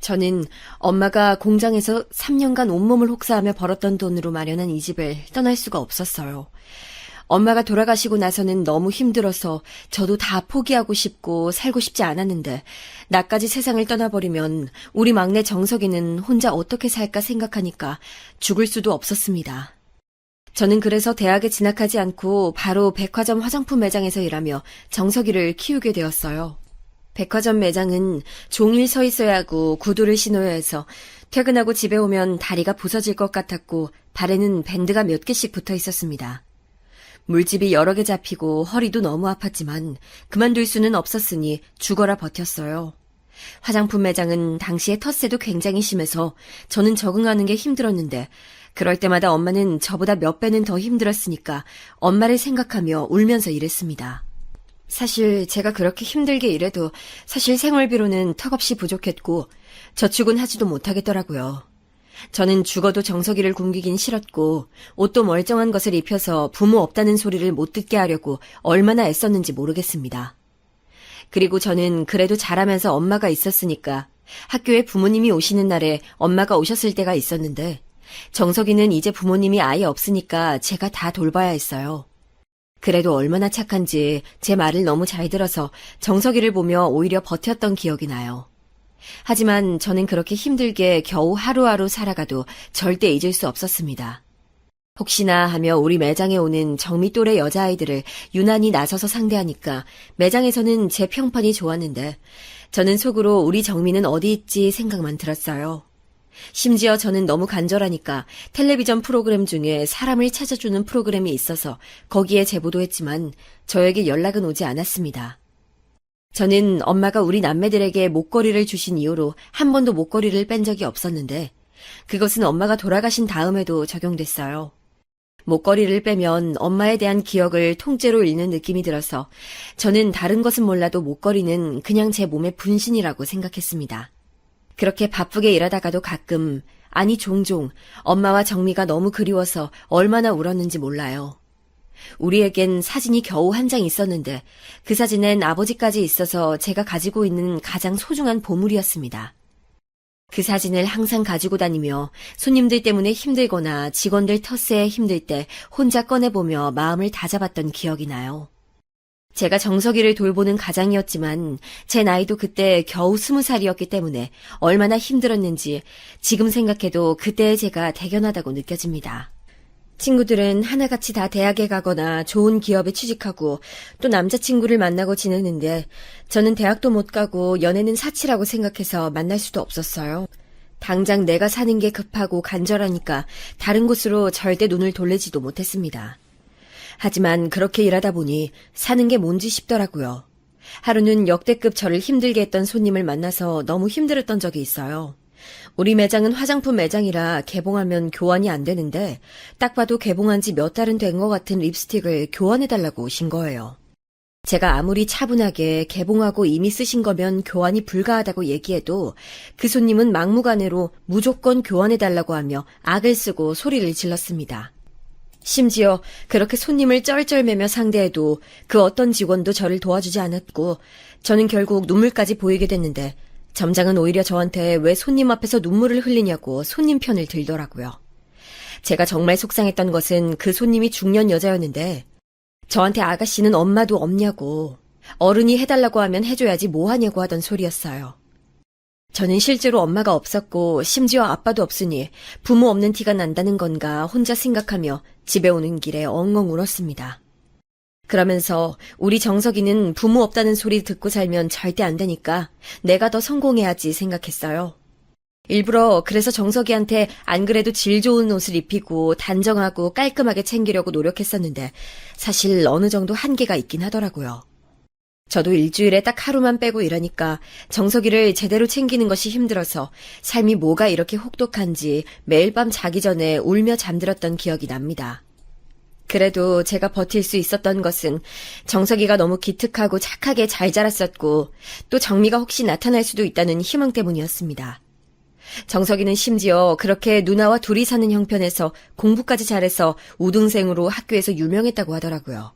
저는 엄마가 공장에서 3년간 온몸을 혹사하며 벌었던 돈으로 마련한 이 집을 떠날 수가 없었어요. 엄마가 돌아가시고 나서는 너무 힘들어서 저도 다 포기하고 싶고 살고 싶지 않았는데 나까지 세상을 떠나버리면 우리 막내 정석이는 혼자 어떻게 살까 생각하니까 죽을 수도 없었습니다. 저는 그래서 대학에 진학하지 않고 바로 백화점 화장품 매장에서 일하며 정석이를 키우게 되었어요. 백화점 매장은 종일 서 있어야 하고 구두를 신어야 해서 퇴근하고 집에 오면 다리가 부서질 것 같았고 발에는 밴드가 몇 개씩 붙어 있었습니다. 물집이 여러 개 잡히고 허리도 너무 아팠지만 그만둘 수는 없었으니 죽어라 버텼어요. 화장품 매장은 당시에 텃세도 굉장히 심해서 저는 적응하는 게 힘들었는데 그럴 때마다 엄마는 저보다 몇 배는 더 힘들었으니까 엄마를 생각하며 울면서 일했습니다. 사실 제가 그렇게 힘들게 일해도 사실 생활비로는 턱없이 부족했고 저축은 하지도 못하겠더라고요. 저는 죽어도 정석이를 굶기긴 싫었고 옷도 멀쩡한 것을 입혀서 부모 없다는 소리를 못 듣게 하려고 얼마나 애썼는지 모르겠습니다. 그리고 저는 그래도 자라면서 엄마가 있었으니까 학교에 부모님이 오시는 날에 엄마가 오셨을 때가 있었는데 정석이는 이제 부모님이 아예 없으니까 제가 다 돌봐야 했어요. 그래도 얼마나 착한지 제 말을 너무 잘 들어서 정석이를 보며 오히려 버텼던 기억이 나요. 하지만 저는 그렇게 힘들게 겨우 하루하루 살아가도 절대 잊을 수 없었습니다. 혹시나 하며 우리 매장에 오는 정미 또래 여자아이들을 유난히 나서서 상대하니까 매장에서는 제 평판이 좋았는데 저는 속으로 우리 정미는 어디 있지 생각만 들었어요. 심지어 저는 너무 간절하니까 텔레비전 프로그램 중에 사람을 찾아주는 프로그램이 있어서 거기에 제보도 했지만 저에게 연락은 오지 않았습니다. 저는 엄마가 우리 남매들에게 목걸이를 주신 이후로 한 번도 목걸이를 뺀 적이 없었는데 그것은 엄마가 돌아가신 다음에도 적용됐어요. 목걸이를 빼면 엄마에 대한 기억을 통째로 잃는 느낌이 들어서 저는 다른 것은 몰라도 목걸이는 그냥 제 몸의 분신이라고 생각했습니다. 그렇게 바쁘게 일하다가도 가끔, 아니 종종 엄마와 정미가 너무 그리워서 얼마나 울었는지 몰라요. 우리에겐 사진이 겨우 한 장 있었는데 그 사진엔 아버지까지 있어서 제가 가지고 있는 가장 소중한 보물이었습니다. 그 사진을 항상 가지고 다니며 손님들 때문에 힘들거나 직원들 텃세에 힘들 때 혼자 꺼내보며 마음을 다잡았던 기억이 나요. 제가 정석이를 돌보는 가장이었지만 제 나이도 그때 겨우 20살이었기 때문에 얼마나 힘들었는지 지금 생각해도 그때의 제가 대견하다고 느껴집니다. 친구들은 하나같이 다 대학에 가거나 좋은 기업에 취직하고 또 남자친구를 만나고 지내는데 저는 대학도 못 가고 연애는 사치라고 생각해서 만날 수도 없었어요. 당장 내가 사는 게 급하고 간절하니까 다른 곳으로 절대 눈을 돌리지도 못했습니다. 하지만 그렇게 일하다 보니 사는 게 뭔지 싶더라고요. 하루는 역대급 저를 힘들게 했던 손님을 만나서 너무 힘들었던 적이 있어요. 우리 매장은 화장품 매장이라 개봉하면 교환이 안 되는데 딱 봐도 개봉한 지 몇 달은 된 것 같은 립스틱을 교환해달라고 오신 거예요. 제가 아무리 차분하게 개봉하고 이미 쓰신 거면 교환이 불가하다고 얘기해도 그 손님은 막무가내로 무조건 교환해달라고 하며 악을 쓰고 소리를 질렀습니다. 심지어 그렇게 손님을 쩔쩔매며 상대해도 그 어떤 직원도 저를 도와주지 않았고 저는 결국 눈물까지 보이게 됐는데 점장은 오히려 저한테 왜 손님 앞에서 눈물을 흘리냐고 손님 편을 들더라고요. 제가 정말 속상했던 것은 그 손님이 중년 여자였는데 저한테 아가씨는 엄마도 없냐고, 어른이 해달라고 하면 해줘야지 뭐 하냐고 하던 소리였어요. 저는 실제로 엄마가 없었고 심지어 아빠도 없으니 부모 없는 티가 난다는 건가 혼자 생각하며 집에 오는 길에 엉엉 울었습니다. 그러면서 우리 정석이는 부모 없다는 소리 듣고 살면 절대 안 되니까 내가 더 성공해야지 생각했어요. 일부러 그래서 정석이한테 안 그래도 질 좋은 옷을 입히고 단정하고 깔끔하게 챙기려고 노력했었는데 사실 어느 정도 한계가 있긴 하더라고요. 저도 일주일에 딱 하루만 빼고 이러니까 정석이를 제대로 챙기는 것이 힘들어서 삶이 뭐가 이렇게 혹독한지 매일 밤 자기 전에 울며 잠들었던 기억이 납니다. 그래도 제가 버틸 수 있었던 것은 정석이가 너무 기특하고 착하게 잘 자랐었고 또 정미가 혹시 나타날 수도 있다는 희망 때문이었습니다. 정석이는 심지어 그렇게 누나와 둘이 사는 형편에서 공부까지 잘해서 우등생으로 학교에서 유명했다고 하더라고요.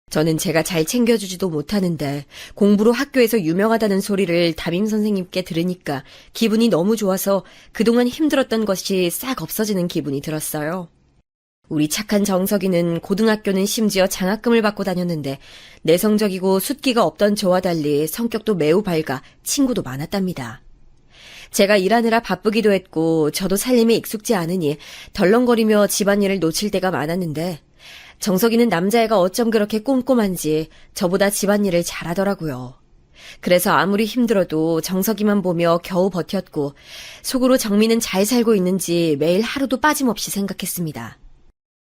저는 제가 잘 챙겨주지도 못하는데 공부로 학교에서 유명하다는 소리를 담임 선생님께 들으니까 기분이 너무 좋아서 그동안 힘들었던 것이 싹 없어지는 기분이 들었어요. 우리 착한 정석이는 고등학교는 심지어 장학금을 받고 다녔는데 내성적이고 숫기가 없던 저와 달리 성격도 매우 밝아 친구도 많았답니다. 제가 일하느라 바쁘기도 했고 저도 살림에 익숙지 않으니 덜렁거리며 집안일을 놓칠 때가 많았는데 정석이는 남자애가 어쩜 그렇게 꼼꼼한지 저보다 집안일을 잘하더라고요. 그래서 아무리 힘들어도 정석이만 보며 겨우 버텼고 속으로 정미는 잘 살고 있는지 매일 하루도 빠짐없이 생각했습니다.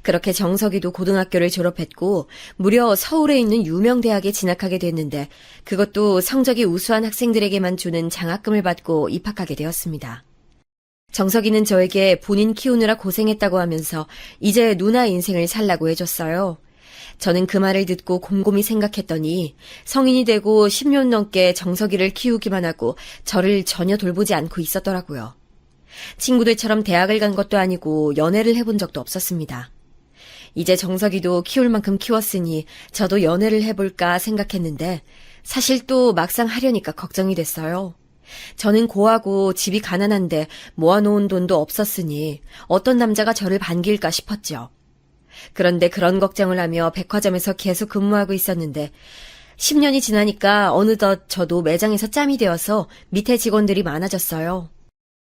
그렇게 정석이도 고등학교를 졸업했고 무려 서울에 있는 유명 대학에 진학하게 됐는데 그것도 성적이 우수한 학생들에게만 주는 장학금을 받고 입학하게 되었습니다. 정석이는 저에게 본인 키우느라 고생했다고 하면서 이제 누나 인생을 살라고 해줬어요. 저는 그 말을 듣고 곰곰이 생각했더니 성인이 되고 10년 넘게 정석이를 키우기만 하고 저를 전혀 돌보지 않고 있었더라고요. 친구들처럼 대학을 간 것도 아니고 연애를 해본 적도 없었습니다. 이제 정석이도 키울 만큼 키웠으니 저도 연애를 해볼까 생각했는데 사실 또 막상 하려니까 걱정이 됐어요. 저는 고하고 집이 가난한데 모아놓은 돈도 없었으니 어떤 남자가 저를 반길까 싶었죠. 그런데 그런 걱정을 하며 백화점에서 계속 근무하고 있었는데 10년이 지나니까 어느덧 저도 매장에서 짬이 되어서 밑에 직원들이 많아졌어요.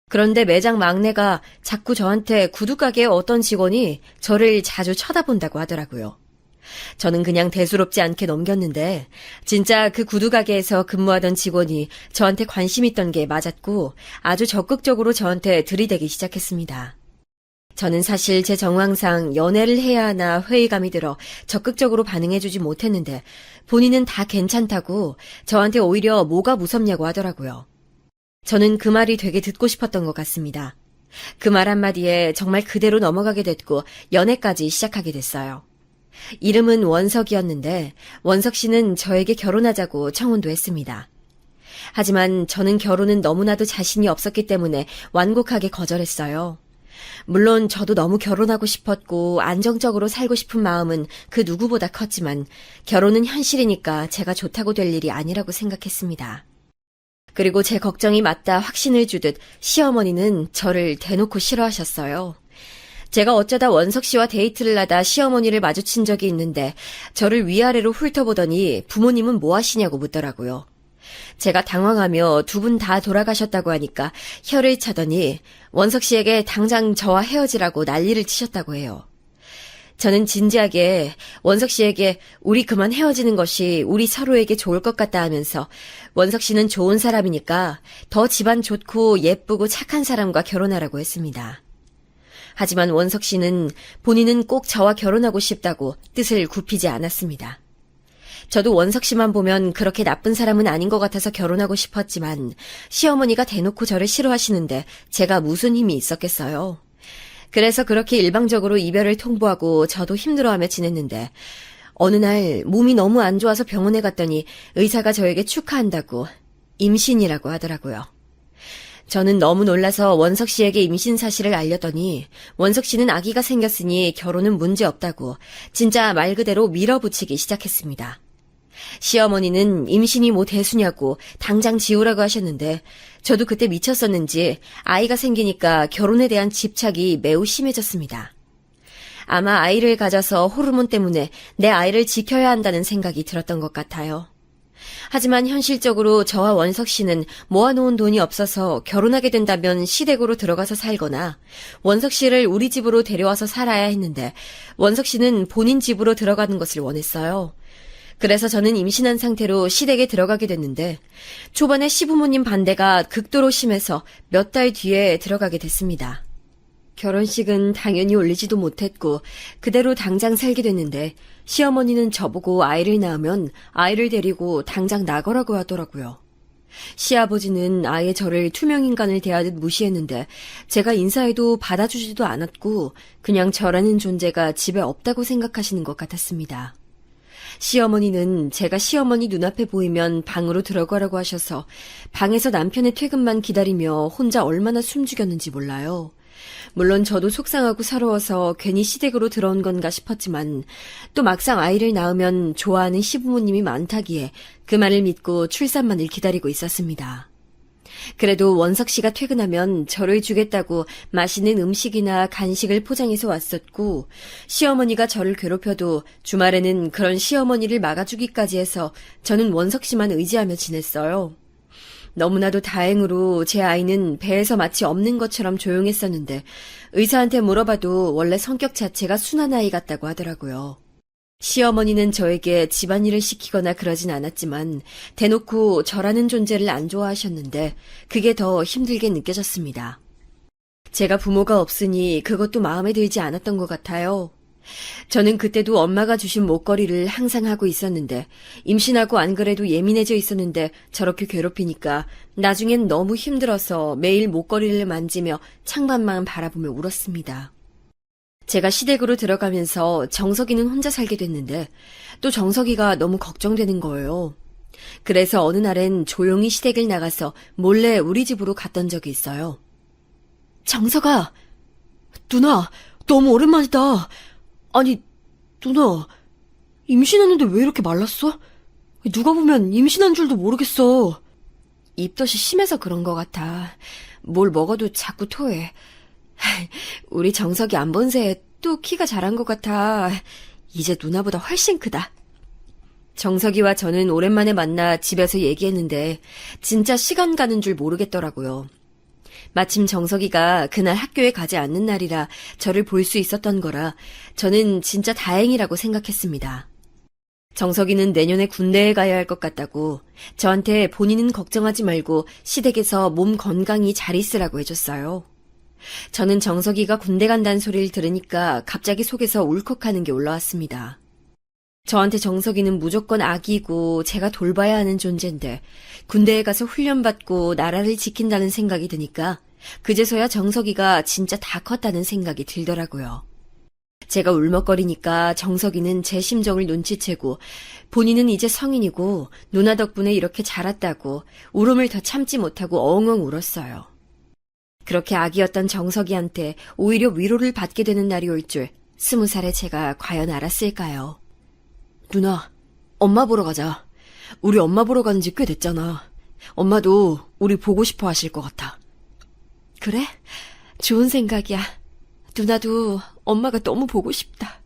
그런데 매장 막내가 자꾸 저한테 구두가게의 어떤 직원이 저를 자주 쳐다본다고 하더라고요. 저는 그냥 대수롭지 않게 넘겼는데 진짜 그 구두가게에서 근무하던 직원이 저한테 관심 있던 게 맞았고 아주 적극적으로 저한테 들이대기 시작했습니다. 저는 사실 제 정황상 연애를 해야 하나 회의감이 들어 적극적으로 반응해주지 못했는데 본인은 다 괜찮다고 저한테 오히려 뭐가 무섭냐고 하더라고요. 저는 그 말이 되게 듣고 싶었던 것 같습니다. 그 말 한마디에 정말 그대로 넘어가게 됐고 연애까지 시작하게 됐어요. 이름은 원석이었는데 원석 씨는 저에게 결혼하자고 청혼도 했습니다. 하지만 저는 결혼은 너무나도 자신이 없었기 때문에 완곡하게 거절했어요. 물론 저도 너무 결혼하고 싶었고 안정적으로 살고 싶은 마음은 그 누구보다 컸지만 결혼은 현실이니까 제가 좋다고 될 일이 아니라고 생각했습니다. 그리고 제 걱정이 맞다 확신을 주듯 시어머니는 저를 대놓고 싫어하셨어요. 제가 어쩌다 원석 씨와 데이트를 하다 시어머니를 마주친 적이 있는데 저를 위아래로 훑어보더니 부모님은 뭐 하시냐고 묻더라고요. 제가 당황하며 두 분 다 돌아가셨다고 하니까 혀를 차더니 원석 씨에게 당장 저와 헤어지라고 난리를 치셨다고 해요. 저는 진지하게 원석 씨에게 우리 그만 헤어지는 것이 우리 서로에게 좋을 것 같다 하면서 원석 씨는 좋은 사람이니까 더 집안 좋고 예쁘고 착한 사람과 결혼하라고 했습니다. 하지만 원석 씨는 본인은 꼭 저와 결혼하고 싶다고 뜻을 굽히지 않았습니다. 저도 원석 씨만 보면 그렇게 나쁜 사람은 아닌 것 같아서 결혼하고 싶었지만 시어머니가 대놓고 저를 싫어하시는데 제가 무슨 힘이 있었겠어요. 그래서 그렇게 일방적으로 이별을 통보하고 저도 힘들어하며 지냈는데 어느 날 몸이 너무 안 좋아서 병원에 갔더니 의사가 저에게 축하한다고 임신이라고 하더라고요. 저는 너무 놀라서 원석 씨에게 임신 사실을 알렸더니 원석 씨는 아기가 생겼으니 결혼은 문제없다고 진짜 말 그대로 밀어붙이기 시작했습니다. 시어머니는 임신이 뭐 대수냐고 당장 지우라고 하셨는데 저도 그때 미쳤었는지 아이가 생기니까 결혼에 대한 집착이 매우 심해졌습니다. 아마 아이를 가져서 호르몬 때문에 내 아이를 지켜야 한다는 생각이 들었던 것 같아요. 하지만 현실적으로 저와 원석 씨는 모아놓은 돈이 없어서 결혼하게 된다면 시댁으로 들어가서 살거나 원석 씨를 우리 집으로 데려와서 살아야 했는데 원석 씨는 본인 집으로 들어가는 것을 원했어요. 그래서 저는 임신한 상태로 시댁에 들어가게 됐는데 초반에 시부모님 반대가 극도로 심해서 몇 달 뒤에 들어가게 됐습니다. 결혼식은 당연히 올리지도 못했고 그대로 당장 살게 됐는데 시어머니는 저보고 아이를 낳으면 아이를 데리고 당장 나가라고 하더라고요. 시아버지는 아예 저를 투명인간을 대하듯 무시했는데 제가 인사해도 받아주지도 않았고 그냥 저라는 존재가 집에 없다고 생각하시는 것 같았습니다. 시어머니는 제가 시어머니 눈앞에 보이면 방으로 들어가라고 하셔서 방에서 남편의 퇴근만 기다리며 혼자 얼마나 숨죽였는지 몰라요. 물론 저도 속상하고 서러워서 괜히 시댁으로 들어온 건가 싶었지만 또 막상 아이를 낳으면 좋아하는 시부모님이 많다기에 그 말을 믿고 출산만을 기다리고 있었습니다. 그래도 원석 씨가 퇴근하면 저를 주겠다고 맛있는 음식이나 간식을 포장해서 왔었고 시어머니가 저를 괴롭혀도 주말에는 그런 시어머니를 막아주기까지 해서 저는 원석 씨만 의지하며 지냈어요. 너무나도 다행으로 제 아이는 배에서 마치 없는 것처럼 조용했었는데 의사한테 물어봐도 원래 성격 자체가 순한 아이 같다고 하더라고요. 시어머니는 저에게 집안일을 시키거나 그러진 않았지만 대놓고 저라는 존재를 안 좋아하셨는데 그게 더 힘들게 느껴졌습니다. 제가 부모가 없으니 그것도 마음에 들지 않았던 것 같아요. 저는 그때도 엄마가 주신 목걸이를 항상 하고 있었는데 임신하고 안 그래도 예민해져 있었는데 저렇게 괴롭히니까 나중엔 너무 힘들어서 매일 목걸이를 만지며 창밖만 바라보며 울었습니다. 제가 시댁으로 들어가면서 정석이는 혼자 살게 됐는데 또 정석이가 너무 걱정되는 거예요. 그래서 어느 날엔 조용히 시댁을 나가서 몰래 우리 집으로 갔던 적이 있어요. 정석아, 누나, 너무 오랜만이다. 아니, 누나, 임신했는데 왜 이렇게 말랐어? 누가 보면 임신한 줄도 모르겠어. 입덧이 심해서 그런 것 같아. 뭘 먹어도 자꾸 토해. 우리 정석이 안 본 새에 또 키가 자란 것 같아. 이제 누나보다 훨씬 크다. 정석이와 저는 오랜만에 만나 집에서 얘기했는데 진짜 시간 가는 줄 모르겠더라고요. 마침 정석이가 그날 학교에 가지 않는 날이라 저를 볼 수 있었던 거라 저는 진짜 다행이라고 생각했습니다. 정석이는 내년에 군대에 가야 할 것 같다고 저한테 본인은 걱정하지 말고 시댁에서 몸 건강히 잘 있으라고 해줬어요. 저는 정석이가 군대 간다는 소리를 들으니까 갑자기 속에서 울컥하는 게 올라왔습니다. 저한테 정석이는 무조건 아기고 제가 돌봐야 하는 존재인데 군대에 가서 훈련받고 나라를 지킨다는 생각이 드니까 그제서야 정석이가 진짜 다 컸다는 생각이 들더라고요. 제가 울먹거리니까 정석이는 제 심정을 눈치채고 본인은 이제 성인이고 누나 덕분에 이렇게 자랐다고 울음을 더 참지 못하고 엉엉 울었어요. 그렇게 아기였던 정석이한테 오히려 위로를 받게 되는 날이 올 줄 20살의 제가 과연 알았을까요? 누나, 엄마 보러 가자. 우리 엄마 보러 가는 지 꽤 됐잖아. 엄마도 우리 보고 싶어 하실 것 같아. 그래? 좋은 생각이야. 누나도 엄마가 너무 보고 싶다.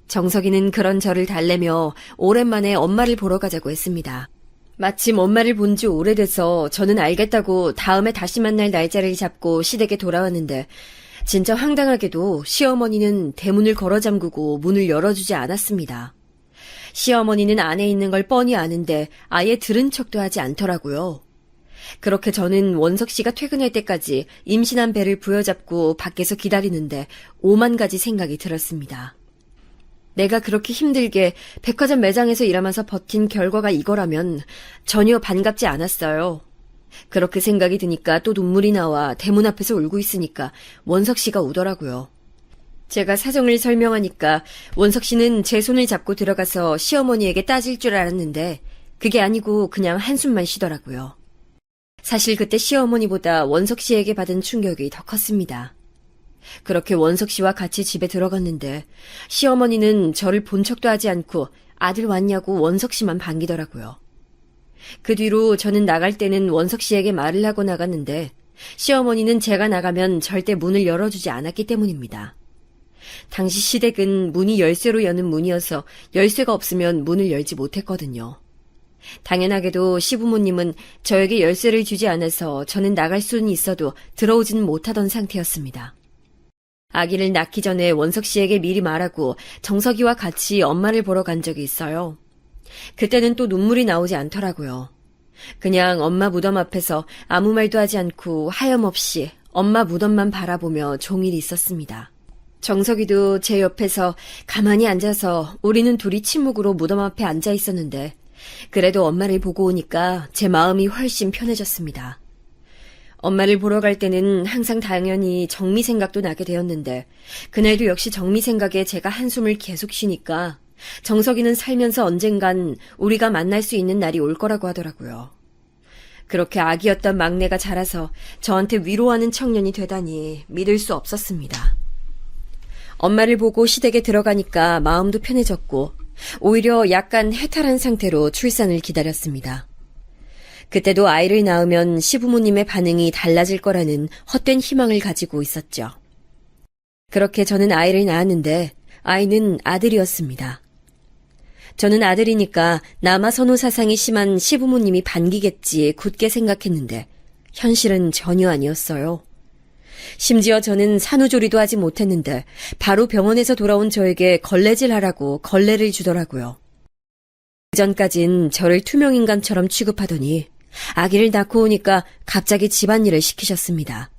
정석이는 그런 저를 달래며 오랜만에 엄마를 보러 가자고 했습니다. 마침 엄마를 본 지 오래돼서 저는 알겠다고 다음에 다시 만날 날짜를 잡고 시댁에 돌아왔는데 진짜 황당하게도 시어머니는 대문을 걸어 잠그고 문을 열어주지 않았습니다. 시어머니는 안에 있는 걸 뻔히 아는데 아예 들은 척도 하지 않더라고요. 그렇게 저는 원석 씨가 퇴근할 때까지 임신한 배를 부여잡고 밖에서 기다리는데 5만 가지 생각이 들었습니다. 내가 그렇게 힘들게 백화점 매장에서 일하면서 버틴 결과가 이거라면 전혀 반갑지 않았어요. 그렇게 생각이 드니까 또 눈물이 나와 대문 앞에서 울고 있으니까 원석 씨가 오더라고요. 제가 사정을 설명하니까 원석 씨는 제 손을 잡고 들어가서 시어머니에게 따질 줄 알았는데 그게 아니고 그냥 한숨만 쉬더라고요. 사실 그때 시어머니보다 원석 씨에게 받은 충격이 더 컸습니다. 그렇게 원석 씨와 같이 집에 들어갔는데 시어머니는 저를 본 척도 하지 않고 아들 왔냐고 원석 씨만 반기더라고요. 그 뒤로 저는 나갈 때는 원석 씨에게 말을 하고 나갔는데 시어머니는 제가 나가면 절대 문을 열어주지 않았기 때문입니다. 당시 시댁은 문이 열쇠로 여는 문이어서 열쇠가 없으면 문을 열지 못했거든요. 당연하게도 시부모님은 저에게 열쇠를 주지 않아서 저는 나갈 수는 있어도 들어오지는 못하던 상태였습니다. 아기를 낳기 전에 원석 씨에게 미리 말하고 정석이와 같이 엄마를 보러 간 적이 있어요. 그때는 또 눈물이 나오지 않더라고요. 그냥 엄마 무덤 앞에서 아무 말도 하지 않고 하염없이 엄마 무덤만 바라보며 종일 있었습니다. 정석이도 제 옆에서 가만히 앉아서 우리는 둘이 침묵으로 무덤 앞에 앉아 있었는데 그래도 엄마를 보고 오니까 제 마음이 훨씬 편해졌습니다. 엄마를 보러 갈 때는 항상 당연히 정미 생각도 나게 되었는데 그날도 역시 정미 생각에 제가 한숨을 계속 쉬니까 정석이는 살면서 언젠간 우리가 만날 수 있는 날이 올 거라고 하더라고요. 그렇게 아기였던 막내가 자라서 저한테 위로하는 청년이 되다니 믿을 수 없었습니다. 엄마를 보고 시댁에 들어가니까 마음도 편해졌고 오히려 약간 해탈한 상태로 출산을 기다렸습니다. 그때도 아이를 낳으면 시부모님의 반응이 달라질 거라는 헛된 희망을 가지고 있었죠. 그렇게 저는 아이를 낳았는데 아이는 아들이었습니다. 저는 아들이니까 남아 선호 사상이 심한 시부모님이 반기겠지 굳게 생각했는데 현실은 전혀 아니었어요. 심지어 저는 산후조리도 하지 못했는데 바로 병원에서 돌아온 저에게 걸레질하라고 걸레를 주더라고요. 그전까진 저를 투명인간처럼 취급하더니 아기를 낳고 오니까 갑자기 집안일을 시키셨습니다.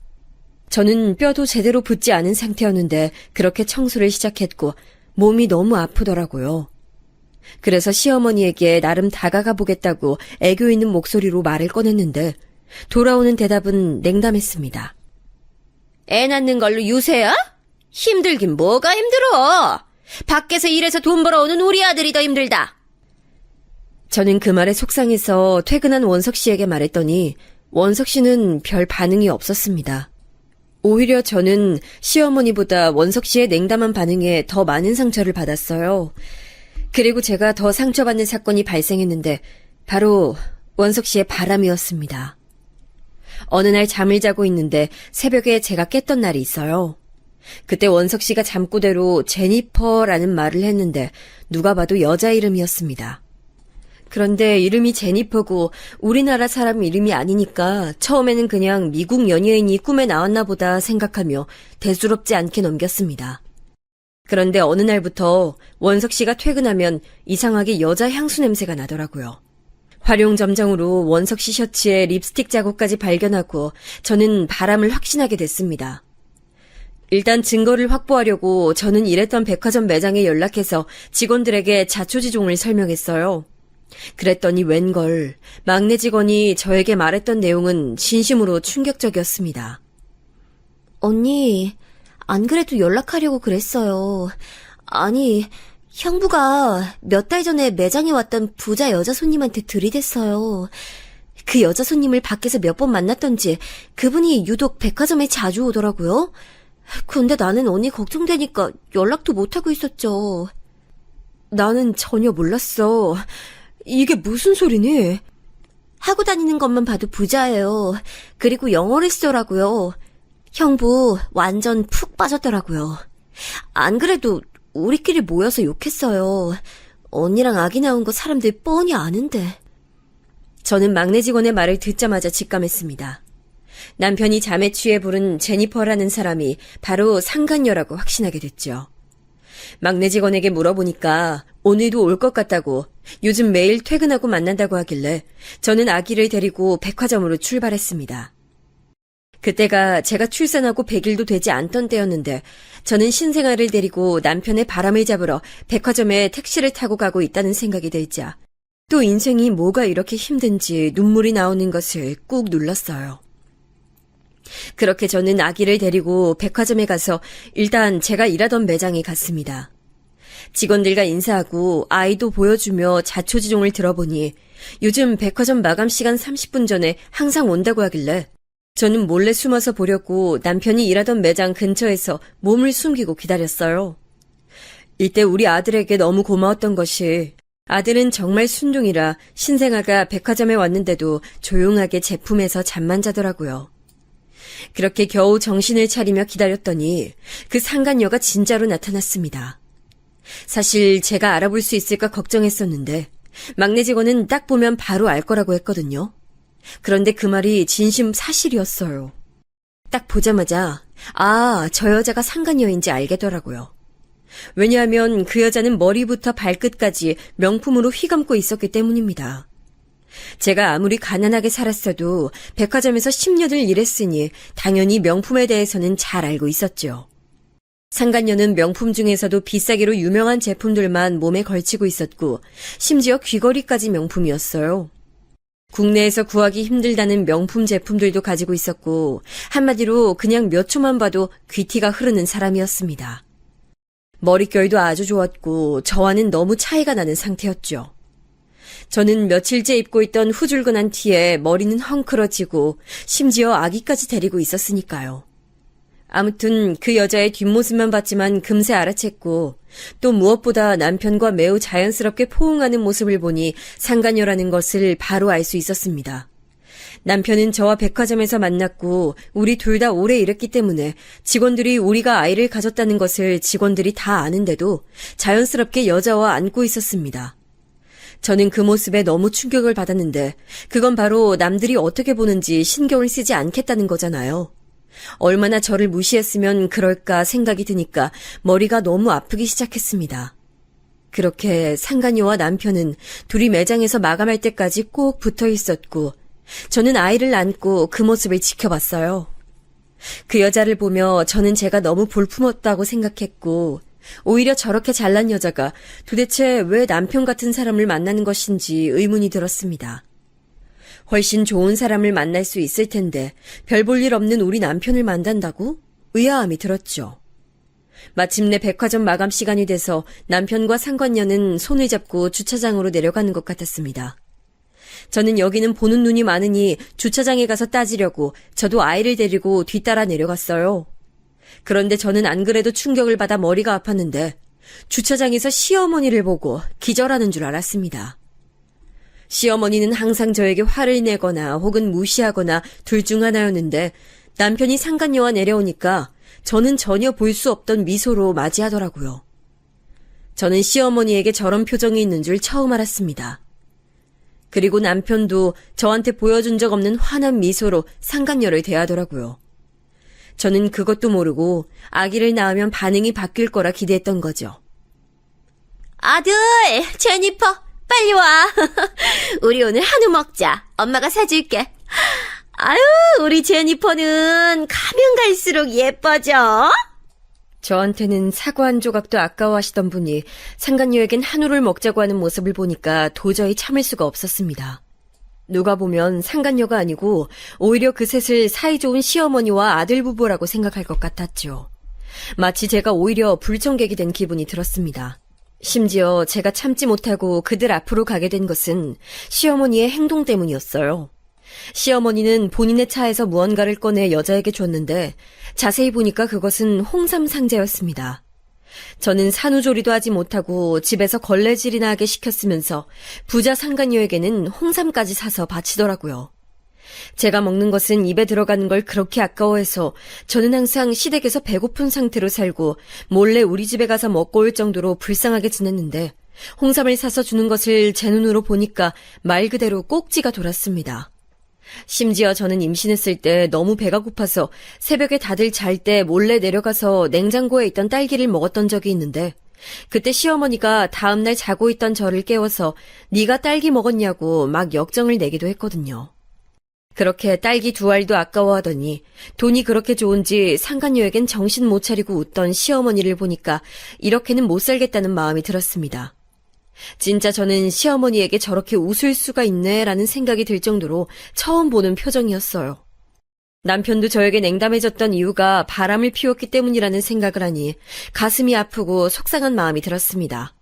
저는 뼈도 제대로 붙지 않은 상태였는데 그렇게 청소를 시작했고 몸이 너무 아프더라고요. 그래서 시어머니에게 나름 다가가 보겠다고 애교 있는 목소리로 말을 꺼냈는데 돌아오는 대답은 냉담했습니다. 애 낳는 걸로 유세야? 힘들긴 뭐가 힘들어. 밖에서 일해서 돈 벌어오는 우리 아들이 더 힘들다. 저는 그 말에 속상해서 퇴근한 원석 씨에게 말했더니 원석 씨는 별 반응이 없었습니다. 오히려 저는 시어머니보다 원석 씨의 냉담한 반응에 더 많은 상처를 받았어요. 그리고 제가 더 상처받는 사건이 발생했는데 바로 원석 씨의 바람이었습니다. 어느 날 잠을 자고 있는데 새벽에 제가 깼던 날이 있어요. 그때 원석 씨가 잠꼬대로 제니퍼라는 말을 했는데 누가 봐도 여자 이름이었습니다. 그런데 이름이 제니퍼고 우리나라 사람 이름이 아니니까 처음에는 그냥 미국 연예인이 꿈에 나왔나 보다 생각하며 대수롭지 않게 넘겼습니다. 그런데 어느 날부터 원석 씨가 퇴근하면 이상하게 여자 향수 냄새가 나더라고요. 활용점정으로 원석 씨 셔츠에 립스틱 자국까지 발견하고 저는 바람을 확신하게 됐습니다. 일단 증거를 확보하려고 저는 일했던 백화점 매장에 연락해서 직원들에게 자초지종을 설명했어요. 그랬더니 웬걸 막내 직원이 저에게 말했던 내용은 진심으로 충격적이었습니다. 언니, 안 그래도 연락하려고 그랬어요. 아니, 형부가 몇 달 전에 매장에 왔던 부자 여자 손님한테 들이댔어요. 그 여자 손님을 밖에서 몇 번 만났던지 그분이 유독 백화점에 자주 오더라고요. 근데 나는 언니 걱정되니까 연락도 못하고 있었죠. 나는 전혀 몰랐어. 이게 무슨 소리니? 하고 다니는 것만 봐도 부자예요. 그리고 영어 레스토라고요. 형부 완전 푹 빠졌더라고요. 안 그래도 우리끼리 모여서 욕했어요. 언니랑 아기 낳은 거 사람들 뻔히 아는데. 저는 막내 직원의 말을 듣자마자 직감했습니다. 남편이 잠에 취해 부른 제니퍼라는 사람이 바로 상간녀라고 확신하게 됐죠. 막내 직원에게 물어보니까 오늘도 올 것 같다고 요즘 매일 퇴근하고 만난다고 하길래 저는 아기를 데리고 백화점으로 출발했습니다. 그때가 제가 출산하고 100일도 되지 않던 때였는데 저는 신생아를 데리고 남편의 바람을 잡으러 백화점에 택시를 타고 가고 있다는 생각이 들자 또 인생이 뭐가 이렇게 힘든지 눈물이 나오는 것을 꾹 눌렀어요. 그렇게 저는 아기를 데리고 백화점에 가서 일단 제가 일하던 매장에 갔습니다. 직원들과 인사하고 아이도 보여주며 자초지종을 들어보니 요즘 백화점 마감 시간 30분 전에 항상 온다고 하길래 저는 몰래 숨어서 보려고 남편이 일하던 매장 근처에서 몸을 숨기고 기다렸어요. 이때 우리 아들에게 너무 고마웠던 것이 아들은 정말 순둥이라 신생아가 백화점에 왔는데도 조용하게 제품에서 잠만 자더라고요. 그렇게 겨우 정신을 차리며 기다렸더니 그 상간녀가 진짜로 나타났습니다. 사실 제가 알아볼 수 있을까 걱정했었는데 막내 직원은 딱 보면 바로 알 거라고 했거든요. 그런데 그 말이 진심 사실이었어요. 딱 보자마자 저 여자가 상간녀인지 알겠더라고요. 왜냐하면 그 여자는 머리부터 발끝까지 명품으로 휘감고 있었기 때문입니다. 제가 아무리 가난하게 살았어도 백화점에서 10년을 일했으니 당연히 명품에 대해서는 잘 알고 있었죠. 상간녀는 명품 중에서도 비싸기로 유명한 제품들만 몸에 걸치고 있었고 심지어 귀걸이까지 명품이었어요. 국내에서 구하기 힘들다는 명품 제품들도 가지고 있었고 한마디로 그냥 몇 초만 봐도 귀티가 흐르는 사람이었습니다. 머릿결도 아주 좋았고 저와는 너무 차이가 나는 상태였죠. 저는 며칠째 입고 있던 후줄근한 티에 머리는 헝클어지고 심지어 아기까지 데리고 있었으니까요. 아무튼 그 여자의 뒷모습만 봤지만 금세 알아챘고 또 무엇보다 남편과 매우 자연스럽게 포옹하는 모습을 보니 상간녀라는 것을 바로 알 수 있었습니다. 남편은 저와 백화점에서 만났고 우리 둘 다 오래 일했기 때문에 직원들이 우리가 아이를 가졌다는 것을 직원들이 다 아는데도 자연스럽게 여자와 안고 있었습니다. 저는 그 모습에 너무 충격을 받았는데 그건 바로 남들이 어떻게 보는지 신경을 쓰지 않겠다는 거잖아요. 얼마나 저를 무시했으면 그럴까 생각이 드니까 머리가 너무 아프기 시작했습니다. 그렇게 상간녀와 남편은 둘이 매장에서 마감할 때까지 꼭 붙어 있었고 저는 아이를 안고 그 모습을 지켜봤어요. 그 여자를 보며 저는 제가 너무 볼품없다고 생각했고 오히려 저렇게 잘난 여자가 도대체 왜 남편 같은 사람을 만나는 것인지 의문이 들었습니다. 훨씬 좋은 사람을 만날 수 있을 텐데 별 볼 일 없는 우리 남편을 만난다고? 의아함이 들었죠. 마침내 백화점 마감 시간이 돼서 남편과 상간녀는 손을 잡고 주차장으로 내려가는 것 같았습니다. 저는 여기는 보는 눈이 많으니 주차장에 가서 따지려고 저도 아이를 데리고 뒤따라 내려갔어요. 그런데 저는 안 그래도 충격을 받아 머리가 아팠는데 주차장에서 시어머니를 보고 기절하는 줄 알았습니다. 시어머니는 항상 저에게 화를 내거나 혹은 무시하거나 둘 중 하나였는데 남편이 상간녀와 내려오니까 저는 전혀 볼 수 없던 미소로 맞이하더라고요. 저는 시어머니에게 저런 표정이 있는 줄 처음 알았습니다. 그리고 남편도 저한테 보여준 적 없는 환한 미소로 상간녀를 대하더라고요. 저는 그것도 모르고 아기를 낳으면 반응이 바뀔 거라 기대했던 거죠. 아들, 제니퍼, 빨리 와. 우리 오늘 한우 먹자. 엄마가 사줄게. 아유, 우리 제니퍼는 가면 갈수록 예뻐져. 저한테는 사과 한 조각도 아까워하시던 분이 상간녀에겐 한우를 먹자고 하는 모습을 보니까 도저히 참을 수가 없었습니다. 누가 보면 상간녀가 아니고 오히려 그 셋을 사이좋은 시어머니와 아들 부부라고 생각할 것 같았죠. 마치 제가 오히려 불청객이 된 기분이 들었습니다. 심지어 제가 참지 못하고 그들 앞으로 가게 된 것은 시어머니의 행동 때문이었어요. 시어머니는 본인의 차에서 무언가를 꺼내 여자에게 줬는데 자세히 보니까 그것은 홍삼 상자였습니다. 저는 산후조리도 하지 못하고 집에서 걸레질이나 하게 시켰으면서 부자 상간녀에게는 홍삼까지 사서 바치더라고요. 제가 먹는 것은 입에 들어가는 걸 그렇게 아까워해서 저는 항상 시댁에서 배고픈 상태로 살고 몰래 우리 집에 가서 먹고 올 정도로 불쌍하게 지냈는데 홍삼을 사서 주는 것을 제 눈으로 보니까 말 그대로 꼭지가 돌았습니다. 심지어 저는 임신했을 때 너무 배가 고파서 새벽에 다들 잘 때 몰래 내려가서 냉장고에 있던 딸기를 먹었던 적이 있는데 그때 시어머니가 다음날 자고 있던 저를 깨워서 네가 딸기 먹었냐고 막 역정을 내기도 했거든요. 그렇게 딸기 2알도 아까워하더니 돈이 그렇게 좋은지 상간녀에겐 정신 못 차리고 웃던 시어머니를 보니까 이렇게는 못 살겠다는 마음이 들었습니다. 진짜 저는 시어머니에게 저렇게 웃을 수가 있네라는 생각이 들 정도로 처음 보는 표정이었어요. 남편도 저에게 냉담해졌던 이유가 바람을 피웠기 때문이라는 생각을 하니 가슴이 아프고 속상한 마음이 들었습니다.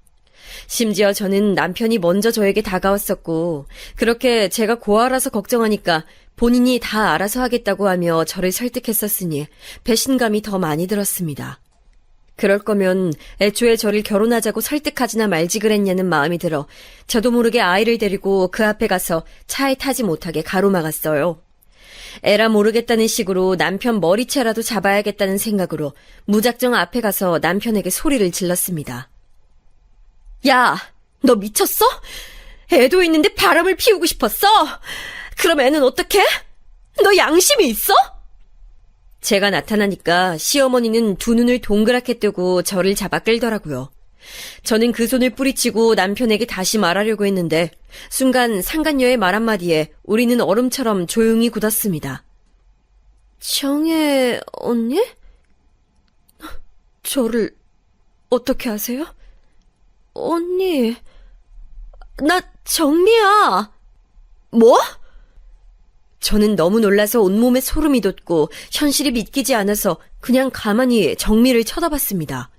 심지어 저는 남편이 먼저 저에게 다가왔었고 그렇게 제가 고아라서 걱정하니까 본인이 다 알아서 하겠다고 하며 저를 설득했었으니 배신감이 더 많이 들었습니다. 그럴 거면 애초에 저를 결혼하자고 설득하지나 말지 그랬냐는 마음이 들어 저도 모르게 아이를 데리고 그 앞에 가서 차에 타지 못하게 가로막았어요. 에라 모르겠다는 식으로 남편 머리채라도 잡아야겠다는 생각으로 무작정 앞에 가서 남편에게 소리를 질렀습니다. 야, 너 미쳤어? 애도 있는데 바람을 피우고 싶었어? 그럼 애는 어떡해? 너 양심이 있어? 제가 나타나니까 시어머니는 두 눈을 동그랗게 뜨고 저를 잡아 끌더라고요. 저는 그 손을 뿌리치고 남편에게 다시 말하려고 했는데 순간 상간녀의 말 한마디에 우리는 얼음처럼 조용히 굳었습니다. 정혜 언니? 저를 어떻게 아세요? 언니, 나 정미야. 뭐? 저는 너무 놀라서 온몸에 소름이 돋고 현실이 믿기지 않아서 그냥 가만히 정미를 쳐다봤습니다.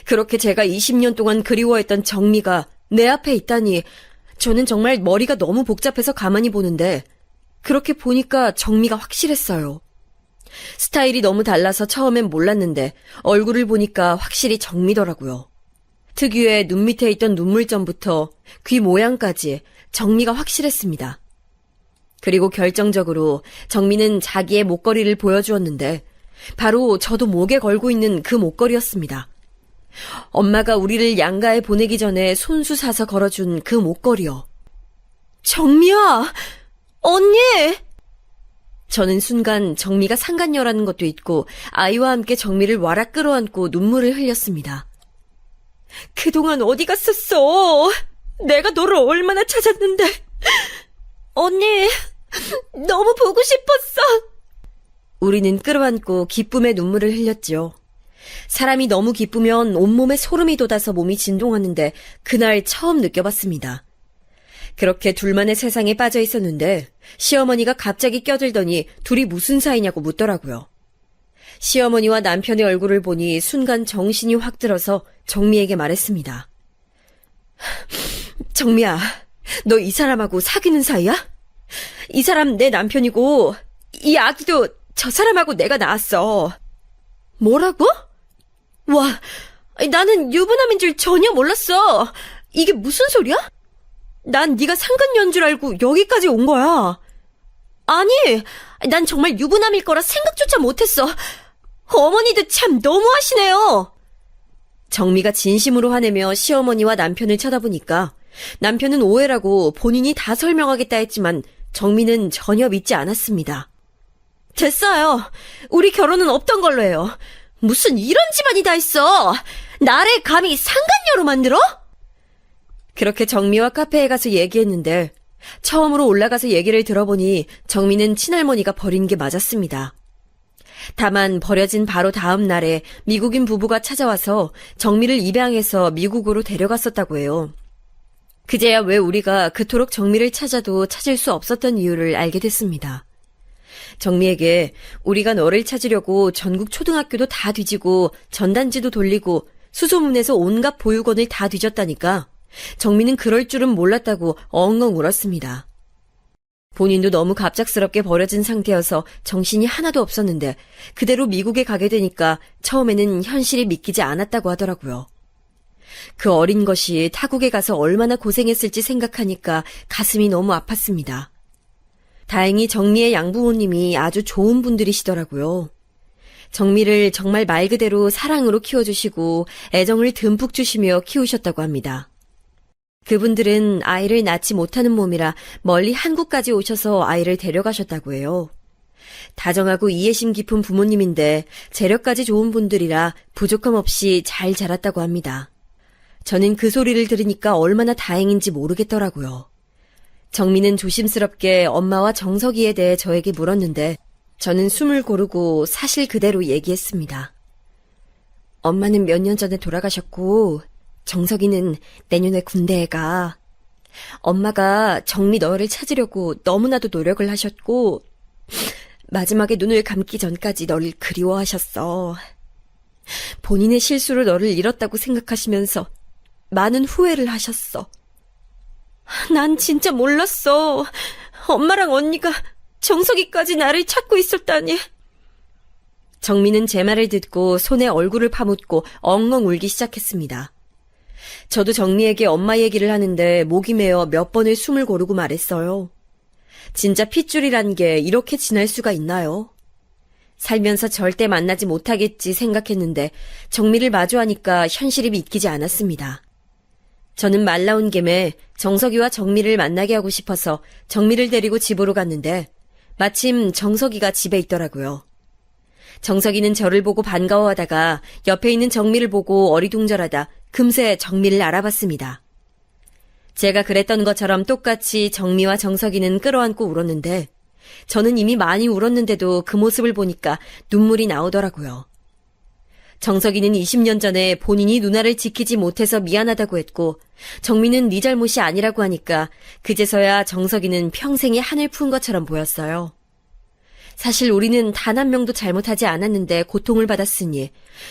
그렇게 제가 20년 동안 그리워했던 정미가 내 앞에 있다니 저는 정말 머리가 너무 복잡해서 가만히 보는데 그렇게 보니까 정미가 확실했어요. 스타일이 너무 달라서 처음엔 몰랐는데 얼굴을 보니까 확실히 정미더라고요. 특유의 눈 밑에 있던 눈물점부터 귀 모양까지 정미가 확실했습니다. 그리고 결정적으로 정미는 자기의 목걸이를 보여주었는데 바로 저도 목에 걸고 있는 그 목걸이였습니다. 엄마가 우리를 양가에 보내기 전에 손수 사서 걸어준 그 목걸이요. 정미야! 언니! 저는 순간 정미가 상간녀라는 것도 있고 아이와 함께 정미를 와락 끌어안고 눈물을 흘렸습니다. 그동안 어디 갔었어? 내가 너를 얼마나 찾았는데. 언니, 너무 보고 싶었어. 우리는 끌어안고 기쁨의 눈물을 흘렸죠. 사람이 너무 기쁘면 온몸에 소름이 돋아서 몸이 진동하는데 그날 처음 느껴봤습니다. 그렇게 둘만의 세상에 빠져 있었는데 시어머니가 갑자기 껴들더니 둘이 무슨 사이냐고 묻더라고요. 시어머니와 남편의 얼굴을 보니 순간 정신이 확 들어서 정미에게 말했습니다. 정미야, 너 이 사람하고 사귀는 사이야? 이 사람 내 남편이고 이 아기도 저 사람하고 내가 낳았어. 뭐라고? 와, 나는 유부남인 줄 전혀 몰랐어. 이게 무슨 소리야? 난 네가 상간녀인 줄 알고 여기까지 온 거야. 아니, 난 정말 유부남일 거라 생각조차 못했어. 어머니도 참 너무하시네요. 정미가 진심으로 화내며 시어머니와 남편을 쳐다보니까 남편은 오해라고 본인이 다 설명하겠다 했지만 정미는 전혀 믿지 않았습니다. 됐어요. 우리 결혼은 없던 걸로 해요. 무슨 이런 집안이 다 있어. 나를 감히 상간녀로 만들어? 그렇게 정미와 카페에 가서 얘기했는데 처음으로 올라가서 얘기를 들어보니 정미는 친할머니가 버린 게 맞았습니다. 다만 버려진 바로 다음 날에 미국인 부부가 찾아와서 정미를 입양해서 미국으로 데려갔었다고 해요. 그제야 왜 우리가 그토록 정미를 찾아도 찾을 수 없었던 이유를 알게 됐습니다. 정미에게 우리가 너를 찾으려고 전국 초등학교도 다 뒤지고 전단지도 돌리고 수소문에서 온갖 보육원을 다 뒤졌다니까 정미는 그럴 줄은 몰랐다고 엉엉 울었습니다. 본인도 너무 갑작스럽게 버려진 상태여서 정신이 하나도 없었는데 그대로 미국에 가게 되니까 처음에는 현실이 믿기지 않았다고 하더라고요. 그 어린 것이 타국에 가서 얼마나 고생했을지 생각하니까 가슴이 너무 아팠습니다. 다행히 정미의 양부모님이 아주 좋은 분들이시더라고요. 정미를 정말 말 그대로 사랑으로 키워주시고 애정을 듬뿍 주시며 키우셨다고 합니다. 그분들은 아이를 낳지 못하는 몸이라 멀리 한국까지 오셔서 아이를 데려가셨다고 해요. 다정하고 이해심 깊은 부모님인데 재력까지 좋은 분들이라 부족함 없이 잘 자랐다고 합니다. 저는 그 소리를 들으니까 얼마나 다행인지 모르겠더라고요. 정미는 조심스럽게 엄마와 정석이에 대해 저에게 물었는데 저는 숨을 고르고 사실 그대로 얘기했습니다. 엄마는 몇 년 전에 돌아가셨고 정석이는 내년에 군대에 가. 엄마가 정미 너를 찾으려고 너무나도 노력을 하셨고 마지막에 눈을 감기 전까지 너를 그리워하셨어. 본인의 실수로 너를 잃었다고 생각하시면서 많은 후회를 하셨어. 난 진짜 몰랐어. 엄마랑 언니가 정석이까지 나를 찾고 있었다니. 정미는 제 말을 듣고 손에 얼굴을 파묻고 엉엉 울기 시작했습니다. 저도 정미에게 엄마 얘기를 하는데 목이 메어 몇 번을 숨을 고르고 말했어요. 진짜 핏줄이란 게 이렇게 진할 수가 있나요? 살면서 절대 만나지 못하겠지 생각했는데 정미를 마주하니까 현실이 믿기지 않았습니다. 저는 말 나온 김에 정석이와 정미를 만나게 하고 싶어서 정미를 데리고 집으로 갔는데 마침 정석이가 집에 있더라고요. 정석이는 저를 보고 반가워하다가 옆에 있는 정미를 보고 어리둥절하다 금세 정미를 알아봤습니다. 제가 그랬던 것처럼 똑같이 정미와 정석이는 끌어안고 울었는데 저는 이미 많이 울었는데도 그 모습을 보니까 눈물이 나오더라고요. 정석이는 20년 전에 본인이 누나를 지키지 못해서 미안하다고 했고 정미는 네 잘못이 아니라고 하니까 그제서야 정석이는 평생에 한을 푼 것처럼 보였어요. 사실 우리는 단 한 명도 잘못하지 않았는데 고통을 받았으니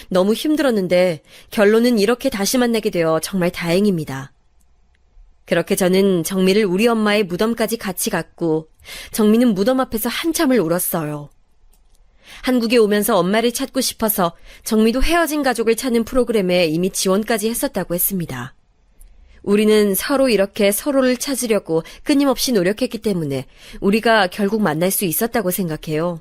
너무 힘들었는데 결론은 이렇게 다시 만나게 되어 정말 다행입니다. 그렇게 저는 정미를 우리 엄마의 무덤까지 같이 갔고 정미는 무덤 앞에서 한참을 울었어요. 한국에 오면서 엄마를 찾고 싶어서 정미도 헤어진 가족을 찾는 프로그램에 이미 지원까지 했었다고 했습니다. 우리는 서로 이렇게 서로를 찾으려고 끊임없이 노력했기 때문에 우리가 결국 만날 수 있었다고 생각해요.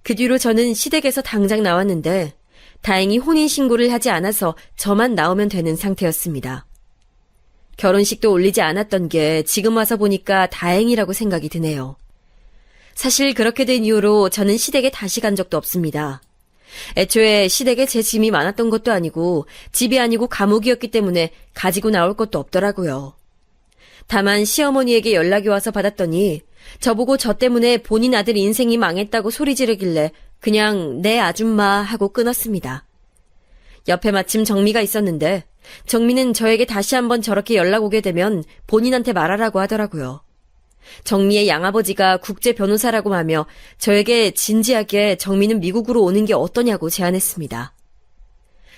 그 뒤로 저는 시댁에서 당장 나왔는데 다행히 혼인신고를 하지 않아서 저만 나오면 되는 상태였습니다. 결혼식도 올리지 않았던 게 지금 와서 보니까 다행이라고 생각이 드네요. 사실 그렇게 된 이후로 저는 시댁에 다시 간 적도 없습니다. 애초에 시댁에 제 짐이 많았던 것도 아니고 집이 아니고 감옥이었기 때문에 가지고 나올 것도 없더라고요. 다만 시어머니에게 연락이 와서 받았더니 저보고 저 때문에 본인 아들 인생이 망했다고 소리 지르길래 그냥 네 아줌마 하고 끊었습니다. 옆에 마침 정미가 있었는데 정미는 저에게 다시 한번 저렇게 연락 오게 되면 본인한테 말하라고 하더라고요. 정미의 양아버지가 국제 변호사라고 하며 저에게 진지하게 정미는 미국으로 오는 게 어떠냐고 제안했습니다.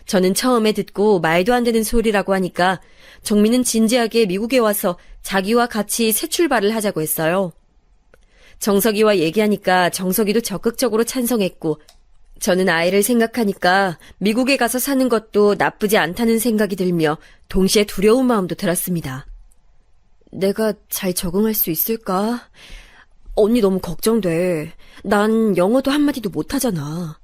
저는 처음에 듣고 말도 안 되는 소리라고 하니까 정미는 진지하게 미국에 와서 자기와 같이 새 출발을 하자고 했어요. 정석이와 얘기하니까 정석이도 적극적으로 찬성했고 저는 아이를 생각하니까 미국에 가서 사는 것도 나쁘지 않다는 생각이 들며 동시에 두려운 마음도 들었습니다. 내가 잘 적응할 수 있을까? 언니 너무 걱정돼. 난 영어도 한마디도 못하잖아.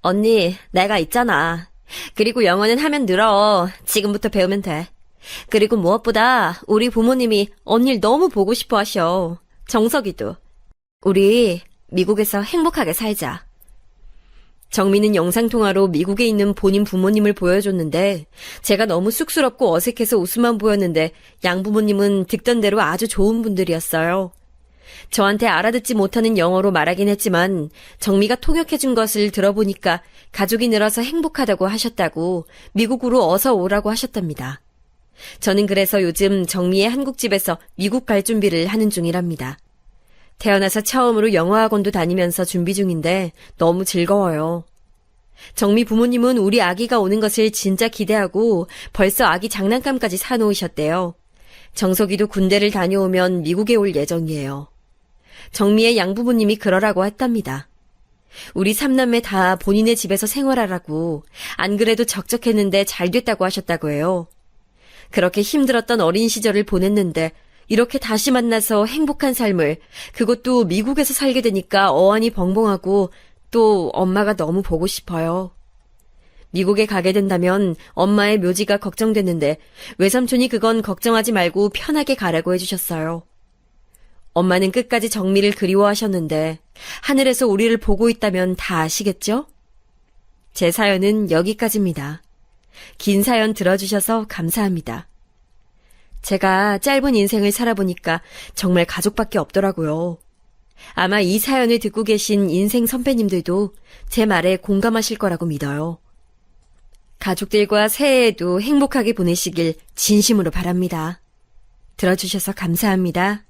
언니, 내가 있잖아. 그리고 영어는 하면 늘어. 지금부터 배우면 돼. 그리고 무엇보다 우리 부모님이 언니를 너무 보고 싶어 하셔. 정석이도. 우리 미국에서 행복하게 살자. 정미는 영상통화로 미국에 있는 본인 부모님을 보여줬는데 제가 너무 쑥스럽고 어색해서 웃음만 보였는데 양부모님은 듣던 대로 아주 좋은 분들이었어요. 저한테 알아듣지 못하는 영어로 말하긴 했지만 정미가 통역해준 것을 들어보니까 가족이 늘어서 행복하다고 하셨다고 미국으로 어서 오라고 하셨답니다. 저는 그래서 요즘 정미의 한국집에서 미국 갈 준비를 하는 중이랍니다. 태어나서 처음으로 영어학원도 다니면서 준비 중인데 너무 즐거워요. 정미 부모님은 우리 아기가 오는 것을 진짜 기대하고 벌써 아기 장난감까지 사놓으셨대요. 정석이도 군대를 다녀오면 미국에 올 예정이에요. 정미의 양부모님이 그러라고 했답니다. 우리 삼남매 다 본인의 집에서 생활하라고 안 그래도 적적했는데 잘 됐다고 하셨다고 해요. 그렇게 힘들었던 어린 시절을 보냈는데 이렇게 다시 만나서 행복한 삶을, 그것도 미국에서 살게 되니까 어안이 벙벙하고 또 엄마가 너무 보고 싶어요. 미국에 가게 된다면 엄마의 묘지가 걱정됐는데 외삼촌이 그건 걱정하지 말고 편하게 가라고 해주셨어요. 엄마는 끝까지 정미를 그리워하셨는데 하늘에서 우리를 보고 있다면 다 아시겠죠? 제 사연은 여기까지입니다. 긴 사연 들어주셔서 감사합니다. 제가 짧은 인생을 살아보니까 정말 가족밖에 없더라고요. 아마 이 사연을 듣고 계신 인생 선배님들도 제 말에 공감하실 거라고 믿어요. 가족들과 새해에도 행복하게 보내시길 진심으로 바랍니다. 들어주셔서 감사합니다.